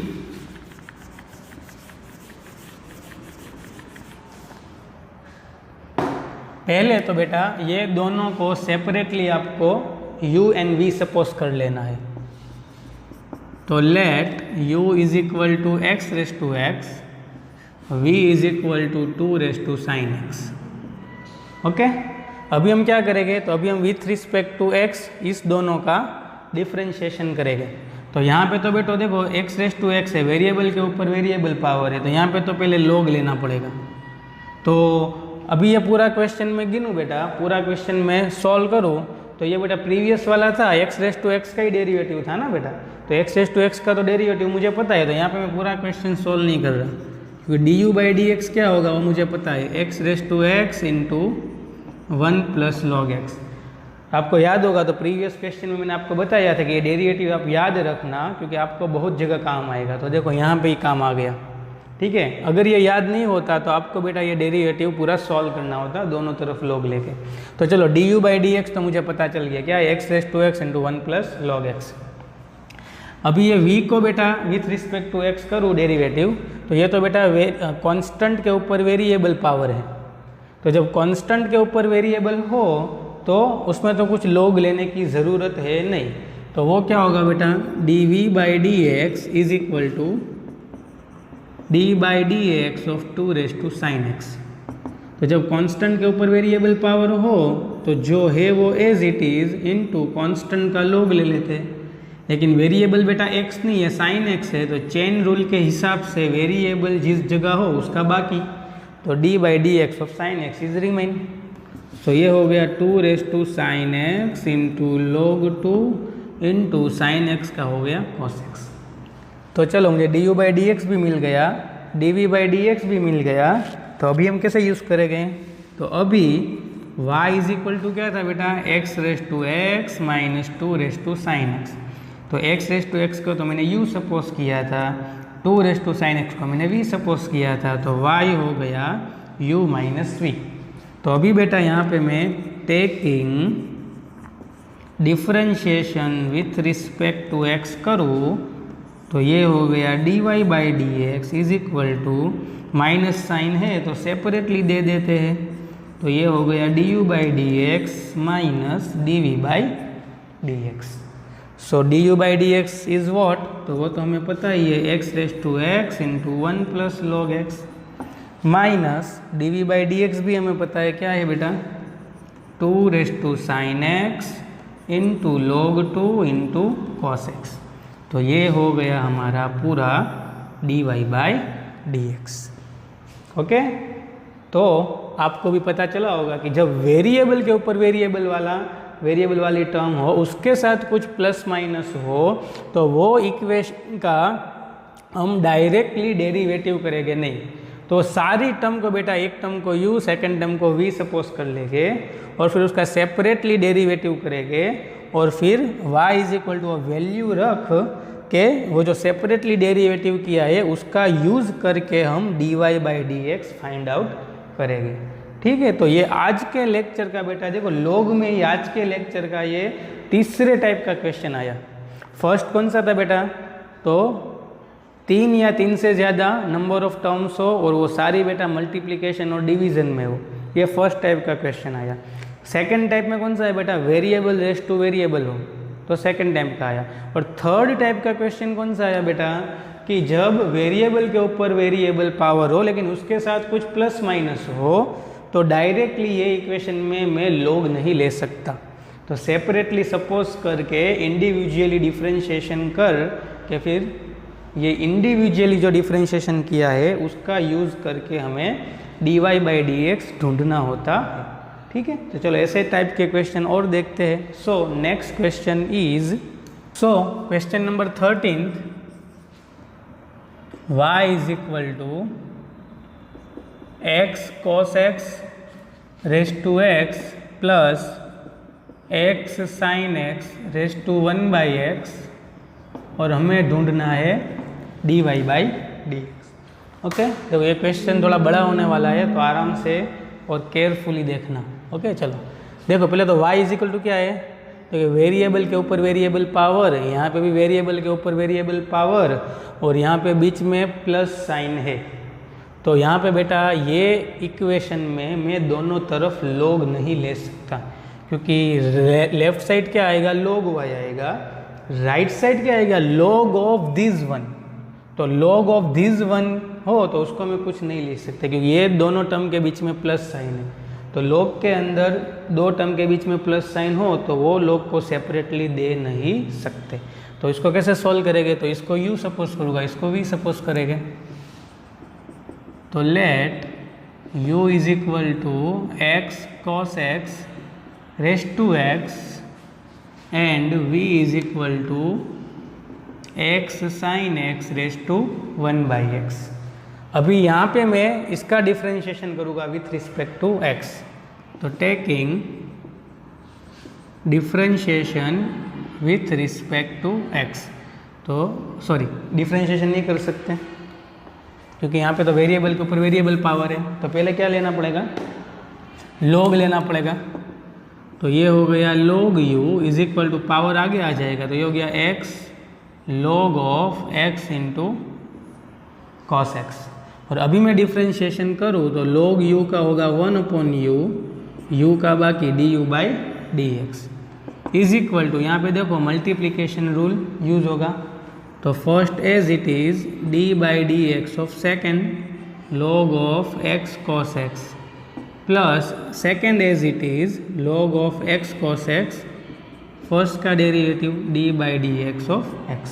पहले तो बेटा ये दोनों को सेपरेटली आपको u एंड v सपोज कर लेना है। तो let u is equal to x raise to x, v is equal to 2 raise to sine x. Okay, अभी हम क्या करेंगे, तो अभी हम विथ रिस्पेक्ट टू x इस दोनों का डिफ्रेंशिएशन करेंगे। तो यहाँ पे तो बेटो देखो x रेस टू x है, वेरिएबल के ऊपर वेरिएबल पावर है, तो यहाँ पे तो पहले log लेना पड़ेगा। तो अभी ये पूरा क्वेश्चन में गिनूँ बेटा, पूरा क्वेश्चन में सॉल्व करूँ तो ये बेटा प्रीवियस वाला था x रेस टू x का ही डेरिवेटिव था ना बेटा, तो x रेस टू x का तो डेरिवेटिव मुझे पता है, तो यहाँ पे मैं पूरा क्वेश्चन सॉल्व नहीं कर रहा क्योंकि du बाई डी एक्स क्या होगा वो मुझे पता है, x raise to x into 1 plus log x। आपको याद होगा तो प्रीवियस क्वेश्चन में मैंने आपको बताया था कि ये डेरिवेटिव आप याद रखना क्योंकि आपको बहुत जगह काम आएगा। तो देखो यहाँ पे ही काम आ गया, ठीक है। अगर ये याद नहीं होता तो आपको बेटा ये डेरिवेटिव पूरा सॉल्व करना होता दोनों तरफ log लेके। तो चलो du बाई डी एक्स तो मुझे पता चल गया क्या, x raise to x into 1 plus log x। अभी ये v को बेटा विथ रिस्पेक्ट टू x करूँ डेरिवेटिव, तो ये तो बेटा कांस्टेंट के ऊपर वेरिएबल पावर है। तो जब कांस्टेंट के ऊपर वेरिएबल हो तो उसमें तो कुछ log लेने की ज़रूरत है नहीं। तो वो क्या होगा बेटा, dv by D x is equal to d by D x of 2 raise to sine x. तो जब कांस्टेंट के ऊपर वेरिएबल पावर हो तो जो है वो as it is into constant का log ले लेते हैं। लेकिन वेरिएबल बेटा x नहीं है, साइन x है, तो चेन रूल के हिसाब से वेरिएबल जिस जगह हो उसका बाकी, तो d by D x of sine x is remain. तो ये हो गया 2 raise to sine x into log 2 into sine x का हो गया cos x। तो चलो मुझे du बाई डी एक्स भी मिल गया, dv बाई डी एक्स भी मिल गया। तो अभी हम कैसे यूज़ करेंगे, तो अभी y इज इक्वल टू क्या था बेटा, x raise to x minus 2 raise to sine x. तो x रेज टू एक्स को तो मैंने u सपोज किया था, 2 रेज टू साइन एक्स को मैंने v सपोज किया था, तो y हो गया u माइनस वी। तो अभी बेटा यहाँ पे मैं taking differentiation with respect to x करूँ तो ये हो गया dy by D x is equal to, minus sign है तो सेपरेटली दे देते हैं, तो ये हो गया du by D x minus dv by D x. So du by D x is what, तो वो तो हमें पता ही है, x raise to x into 1 plus log x minus dv by D x भी हमें पता है क्या है बेटा, 2 raise to sine x into log 2 into cos x. तो ये हो गया हमारा पूरा dy by D x. Okay, तो आपको भी पता चला होगा कि जब वेरिएबल के ऊपर वेरिएबल वाली टर्म हो, उसके साथ कुछ प्लस माइनस हो, तो वो इक्वेशन का हम डायरेक्टली डेरिवेटिव करेंगे नहीं। तो सारी टर्म को बेटा, एक टर्म को u, सेकंड टर्म को v सपोज कर लेंगे और फिर उसका सेपरेटली डेरिवेटिव करेंगे और फिर y is equal to value रख के वो जो सेपरेटली डेरिवेटिव किया है उसका यूज़ करके हम dy by D x find out करेंगे। ठीक है, तो ये आज के लेक्चर का बेटा देखो, लॉग में ही आज के लेक्चर का ये तीसरे टाइप का क्वेश्चन आया। फर्स्ट कौन सा था बेटा, तो 3 या 3 से ज़्यादा नंबर ऑफ टर्म्स हो और वो सारी बेटा मल्टीप्लिकेशन और डिवीज़न में हो, ये फर्स्ट टाइप का क्वेश्चन आया। सेकंड टाइप में कौन सा है बेटा, वेरिएबल रेज टू वेरिएबल हो, तो सेकंड टाइप का आया। और थर्ड टाइप का क्वेश्चन कौन सा आया बेटा, कि जब वेरिएबल के ऊपर वेरिएबल पावर हो लेकिन उसके साथ कुछ प्लस माइनस हो, तो डायरेक्टली ये इक्वेशन में मैं log नहीं ले सकता, तो सेपरेटली सपोज करके इंडिविजुअली डिफरेंशिएशन कर के फिर ये इंडिविजुअली जो डिफरेंशिएशन किया है उसका यूज़ करके हमें dy बाई डी एक्स ढूंढना होता है। ठीक है, तो चलो ऐसे टाइप के क्वेश्चन और देखते हैं। So next question is, question number 13, y is equal to x cos x raise to x plus x sin x raise to 1 by x, और हमें ढूंढना है dy by D x. Okay, तो ये क्वेश्चन थोड़ा बड़ा होने वाला है, तो आराम से और केयरफुली देखना। ओके, चलो देखो, पहले तो y इज इक्वल टू क्या है, तो वेरिएबल के ऊपर वेरिएबल पावर, यहाँ पे भी वेरिएबल के ऊपर वेरिएबल पावर और यहाँ पे बीच में प्लस साइन है। तो यहाँ पे बेटा ये इक्वेशन में मैं दोनों तरफ log नहीं ले सकता, क्योंकि लेफ्ट साइड क्या आएगा, log y आएगा, राइट साइड क्या आएगा, log ऑफ दिस वन। तो log ऑफ दिस वन हो तो उसको मैं कुछ नहीं ले सकता, क्योंकि ये दोनों टर्म के बीच में प्लस साइन है। तो log के अंदर दो टर्म के बीच में प्लस साइन हो तो वो log को सेपरेटली दे नहीं सकते। तो इसको कैसे सॉल्व करेंगे, तो इसको u सपोज करूँगा, इसको v सपोज करेंगे। तो let u is equal to x cos x raise to x and v is equal to x sin x raise to 1 by x. अभी यहाँ पे मैं इसका डिफरेंशिएशन करूँगा विथ रिस्पेक्ट टू x। तो taking differentiation with respect to x, तो sorry differentiation नहीं कर सकते क्योंकि यहाँ पे तो वेरिएबल के ऊपर वेरिएबल पावर है। तो पहले क्या लेना पड़ेगा, log लेना पड़ेगा। तो ये हो गया log u is equal to, power आगे आ जाएगा, तो ये हो गया x log of x into cos x. और अभी मैं डिफ्रेंशिएशन करूँ तो log u का होगा 1/u, u का बाकी du by D x is equal to, यहाँ पे देखो मल्टीप्लीकेशन रूल यूज होगा। तो first as it is d by D x of second log of x cos x plus second as it is log of x cos x, first का derivative d by D x of x।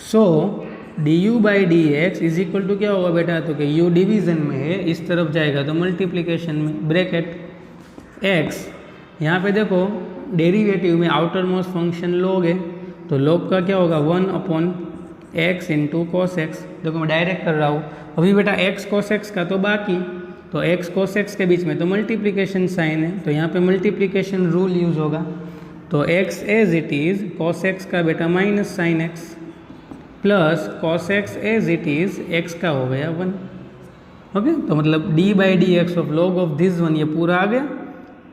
So du by D x is equal to क्या होगा बेटा, तो कि u division में है, इस तरफ जाएगा तो मल्टीप्लीकेशन में ब्रैकेट x। यहाँ पे देखो डेरिवेटिव में आउटर मोस्ट फंक्शन log है, तो log का क्या होगा 1/x इंटू कॉस एक्स। देखो मैं डायरेक्ट कर रहा हूँ, अभी बेटा x cos x का तो बाकी, तो x cos x के बीच में तो मल्टीप्लीकेशन साइन है, तो यहाँ पे मल्टीप्लीकेशन रूल यूज होगा। तो x as it is cos x का बेटा minus sine x plus cos x as it is x का हो गया 1। ओके, तो मतलब d by D x of log of this one ये पूरा आ गया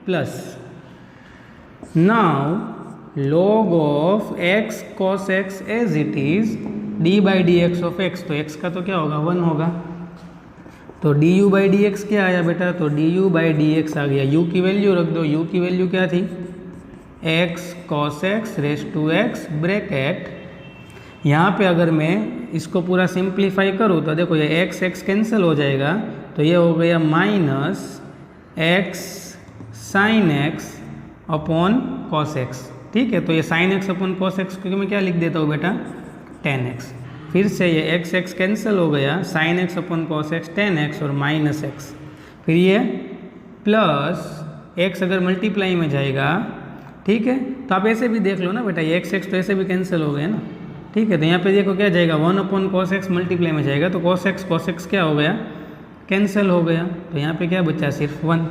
plus now log of x cos x as it is d by D x of x, तो x का तो क्या होगा 1 होगा। तो du बाई डी एक्स क्या आया बेटा, तो du बाई डी एक्स आ गया, u की वैल्यू रख दो, u की वैल्यू क्या थी x cos x raise to x bracket. यहाँ पे अगर मैं इसको पूरा सिंप्लीफाई करूँ तो देखो ये x x कैंसिल हो जाएगा, तो ये हो गया minus x sine x upon cos x। ठीक है, तो ये sine x upon cos x क्योंकि मैं क्या लिख देता हूँ बेटा tan x। फिर से ये x x कैंसिल हो गया, sine x upon cos x tan x और माइनस x। फिर ये प्लस x अगर मल्टीप्लाई में जाएगा, ठीक है, तो आप ऐसे भी देख लो ना बेटा, ये x x तो ऐसे भी कैंसिल हो गया ना। ठीक है, तो यहाँ पे देखो क्या जाएगा 1/cos x मल्टीप्लाई में जाएगा, तो cos x क्या हो गया कैंसिल हो गया, तो यहाँ पे क्या बचा सिर्फ 1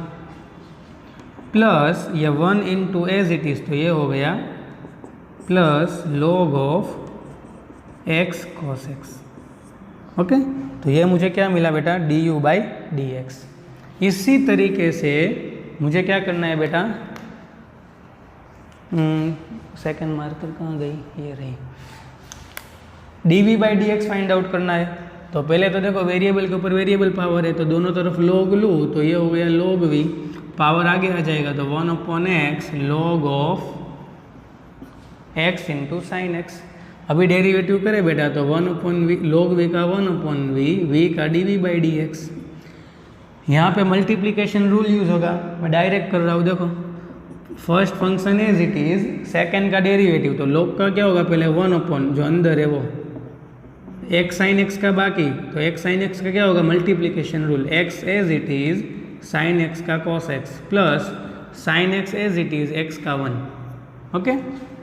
प्लस ये 1 इंटू एज इट इज, तो ये हो गया plus log of x cos x। Okay, तो ये मुझे क्या मिला बेटा du बाई डी एक्स। इसी तरीके से मुझे क्या करना है बेटा, सेकंड मार्कर कहाँ गई, ये रही, dv by D x find out करना है। तो पहले तो देखो वेरिएबल के ऊपर वेरिएबल पावर है, तो दोनों तरफ log लूँ तो ये हो गया log v, पावर आगे आ जाएगा तो 1/x log of x into sine x। अभी डेरिवेटिव करे बेटा तो 1/v log v का 1/v, v का dv बाई डी एक्स। यहाँ पे मल्टीप्लीकेशन रूल यूज होगा, मैं डायरेक्ट कर रहा हूँ। देखो first function as it is, second का डेरिवेटिव, तो log का क्या होगा पहले 1/ जो अंदर है वो x साइन x का बाकी, तो x साइन x का क्या होगा multiplication rule, x as it is sine x का cos x plus sine x as it is x का 1। Okay,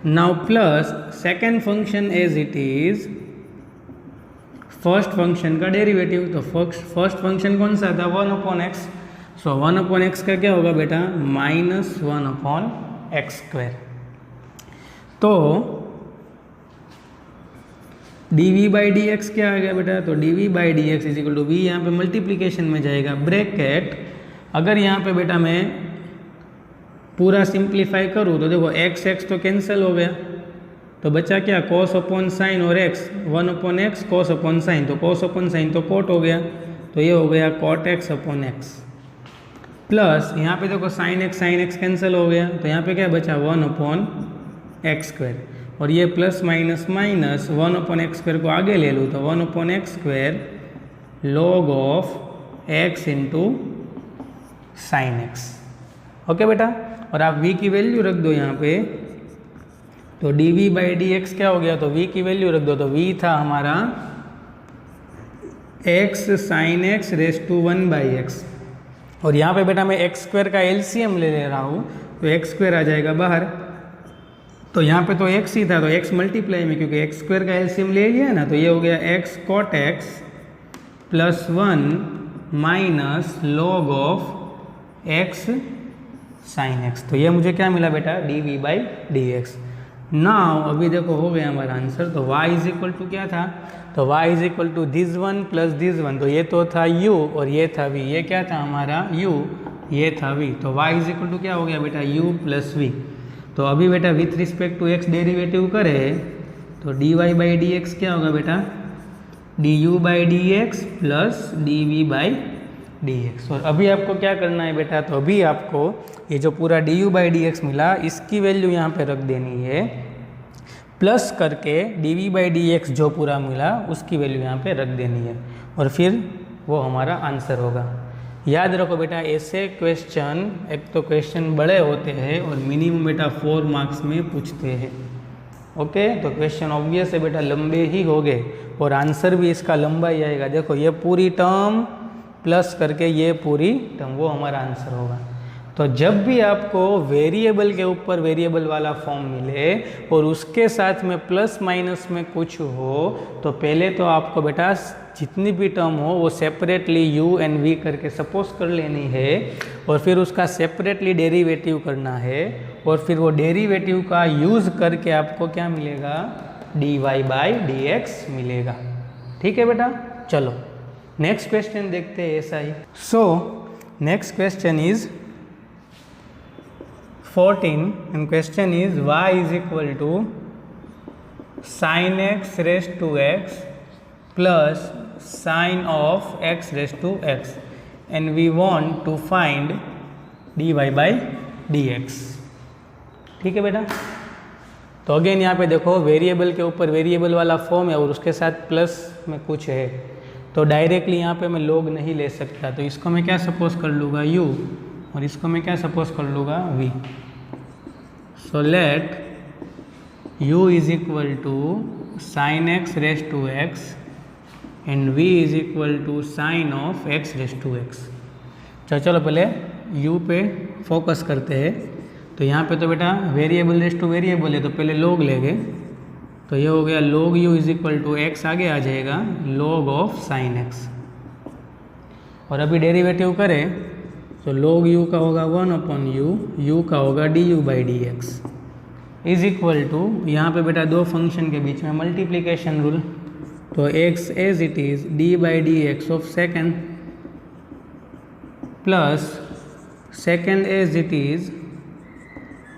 now plus second function as it is first function का derivative, तो first function कौन सा था 1/x, सो 1/x का क्या होगा बेटा माइनस 1/x²। तो dv बाई डी एक्स क्या आ गया बेटा, तो dv by D x is equal to v, यहाँ पे मल्टीप्लीकेशन में जाएगा ब्रैकेट। अगर यहाँ पे बेटा मैं पूरा सिंप्लीफाई करूँ तो देखो x x तो कैंसिल हो गया, तो बचा क्या cos अपॉन साइन और x 1/x cos upon sine, तो cos अपॉन साइन तो cot हो गया, तो ये हो गया cot x upon x plus यहाँ पे देखो साइन x कैंसिल हो गया, तो यहाँ पे क्या बचा 1/x², और ये प्लस माइनस माइनस 1/x² को आगे ले लूँ तो 1/x² log of x into sine x। Okay बेटा, और आप v की वैल्यू रख दो यहाँ पे, तो dv बाई डी एक्स क्या हो गया, तो v की वैल्यू रख दो, तो v था हमारा x sine x raise to 1/x, और यहाँ पे बेटा मैं x² का LCM ले रहा हूँ, तो x² आ जाएगा बाहर, तो यहाँ पे तो x ही था, तो x मल्टीप्लाई में क्योंकि x² का LCM ले लिया है ना, तो ये हो गया x cot x plus 1 minus log of x sine x। तो ये मुझे क्या मिला बेटा dv by D x. Now अभी देखो हो गया हमारा आंसर, तो y इज इक्वल टू क्या था, तो y is equal to this one plus this one, तो ये तो था u और ये था v, ये क्या था हमारा u, ये था v, तो y इज इक्वल टू क्या हो गया बेटा u प्लस v। तो अभी बेटा with respect to x derivative करे तो dy बाई डी एक्स क्या होगा बेटा, du by D x plus dv by D x. और अभी आपको क्या करना है बेटा, तो अभी आपको ये जो पूरा du बाई डी एक्स मिला इसकी वैल्यू यहाँ पे रख देनी है, प्लस करके dv बाई डी एक्स जो पूरा मिला उसकी वैल्यू यहाँ पे रख देनी है, और फिर वो हमारा आंसर होगा। याद रखो बेटा, ऐसे क्वेश्चन एक तो क्वेश्चन बड़े होते हैं और मिनिमम बेटा 4 मार्क्स में पूछते हैं। ओके, तो क्वेश्चन ऑब्वियस है बेटा लंबे ही होंगे और आंसर भी इसका लंबा ही आएगा। देखो ये पूरी टर्म प्लस करके ये पूरी टर्म, वो हमारा आंसर होगा। तो जब भी आपको वेरिएबल के ऊपर वेरिएबल वाला फॉर्म मिले और उसके साथ में प्लस माइनस में कुछ हो, तो पहले तो आपको बेटा जितनी भी टर्म हो वो सेपरेटली u एंड v करके सपोज कर लेनी है, और फिर उसका सेपरेटली डेरिवेटिव करना है, और फिर वो डेरिवेटिव का यूज़ करके आपको क्या मिलेगा, dy बाई डी एक्स मिलेगा। ठीक है बेटा, चलो नेक्स्ट क्वेश्चन देखते हैं ऐसा ही। So next question is 14 and question is y is equal to sin x raised to x plus sin of x raised to x and we want to find dy by dx। ठीक है बेटा, तो again यहाँ पे देखो variable के ऊपर variable वाला फॉर्म है और उसके साथ प्लस में कुछ है, तो डायरेक्टली यहाँ पे मैं log नहीं ले सकता, तो इसको मैं क्या सपोज कर लूँगा u और इसको मैं क्या सपोज कर लूँगा v। So let u is equal to sine x raise to x and v is equal to sine of x raise to x. चलो पहले u पे फोकस करते हैं। तो यहाँ पे तो बेटा वेरिएबल रेस टू वेरिएबल है, तो पहले log लेंगे, तो ये हो गया log u is equal to x, आगे आ जाएगा log ऑफ साइन एक्स, और अभी डेरिवेटिव करें तो log u का होगा 1/u, u का होगा du by D x is equal to, यहाँ पे बेटा दो फंक्शन के बीच में मल्टीप्लिकेशन रूल, तो x as it is d by D x of second plus second as it is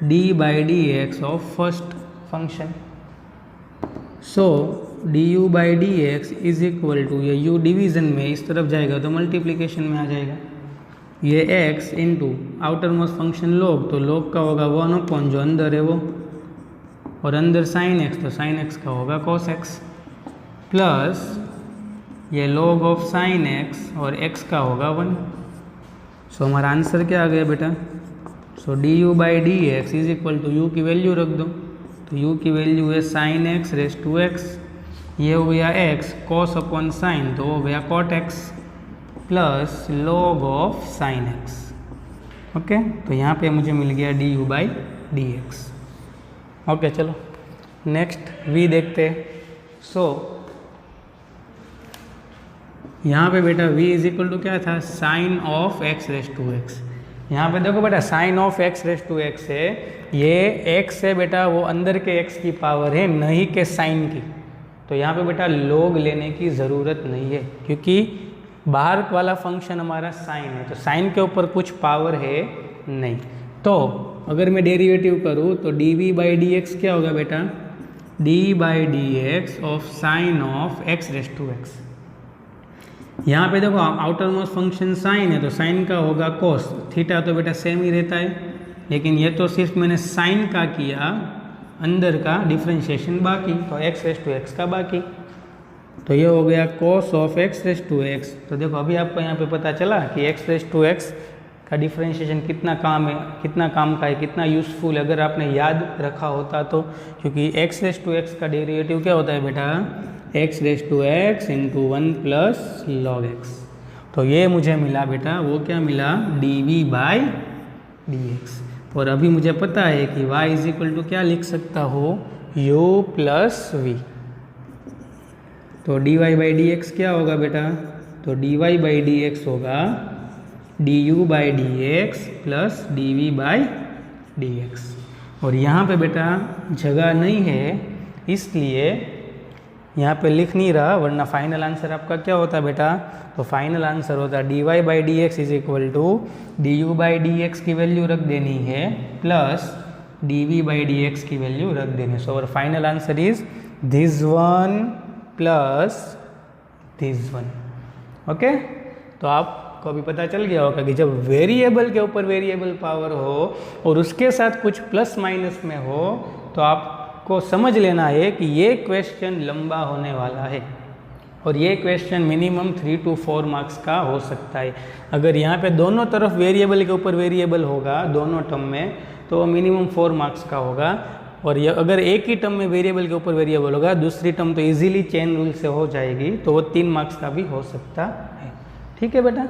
d by D x of first function. So du by D x is equal to, ये u division में इस तरफ जाएगा तो multiplication में आ जाएगा, ये x into outer most function log, तो log का होगा 1/, जो अंदर है वो, और अंदर sin x, तो sin x का होगा cos x, प्लस ये log ऑफ sin x और x का होगा 1। सो हमारा आंसर क्या आ गया बेटा, so du by D x is equal to u की वैल्यू रख दो, तो u की वैल्यू है sin x raise to x, ये हो गया x cos अपॉन sin, तो हो गया cot x plus log of sin x। Okay, तो यहाँ पे मुझे मिल गया du by D x. Okay, चलो नेक्स्ट v देखते हैं। सो यहाँ पे बेटा v इज इक्वल टू क्या था, sine of x raise to x। यहाँ पे देखो बेटा sine of x raise to x है, ये x है बेटा वो अंदर के x की पावर है, नहीं के साइन की, तो यहाँ पे बेटा log लेने की ज़रूरत नहीं है क्योंकि बाहर वाला फंक्शन हमारा साइन है, तो साइन के ऊपर कुछ पावर है नहीं। तो अगर मैं डेरिवेटिव करूँ तो डी बाई डी एक्स क्या होगा बेटा, d by D x of sine of x raise to x। यहाँ पे देखो आउटर मोस्ट फंक्शन साइन है, तो साइन का होगा कोस, थीटा तो बेटा सेम ही रहता है, लेकिन ये तो सिर्फ मैंने साइन का किया, अंदर का डिफ्रेंशिएशन बाकी, तो x रेस टू x का बाकी, तो ये हो गया cos of x raise to x। तो देखो अभी आपको यहाँ पे पता चला कि x रेस टू x का डिफ्रेंशिएशन कितना काम है, कितना काम का है, कितना यूज़फुल है अगर आपने याद रखा होता तो, क्योंकि x रेस टू x का डेरिवेटिव क्या होता है बेटा, x raise to x into 1 plus log x। तो ये मुझे मिला बेटा, वो क्या मिला, dv बाई डी एक्स। और अभी मुझे पता है कि y इज इक्वल टू क्या लिख सकता हो, u प्लस v, तो dy बाई डी एक्स क्या होगा बेटा, तो dy बाई डी एक्स होगा du by D x plus dv by D x. और यहाँ पे बेटा जगह नहीं है इसलिए यहाँ पे लिख नहीं रहा, वरना फाइनल आंसर आपका क्या होता है बेटा, तो फाइनल आंसर होता है dy by D x is equal to du by D x की वैल्यू रख देनी है plus dv by D x की वैल्यू रख देनी है। सो और final answer is this one plus this one. Okay, तो आपको अभी पता चल गया होगा कि जब वेरिएबल के ऊपर वेरिएबल पावर हो और उसके साथ कुछ प्लस माइनस में हो तो आपको समझ लेना है कि ये क्वेश्चन लंबा होने वाला है और ये क्वेश्चन मिनिमम 3 to 4 मार्क्स का हो सकता है। अगर यहाँ पे दोनों तरफ वेरिएबल के ऊपर वेरिएबल होगा दोनों टर्म में तो मिनिमम 4 मार्क्स का होगा, और ये अगर एक ही टर्म में वेरिएबल के ऊपर वेरिएबल होगा दूसरी टर्म तो इजीली चेन रूल से हो जाएगी तो वो 3 मार्क्स का भी हो सकता है। ठीक है बेटा।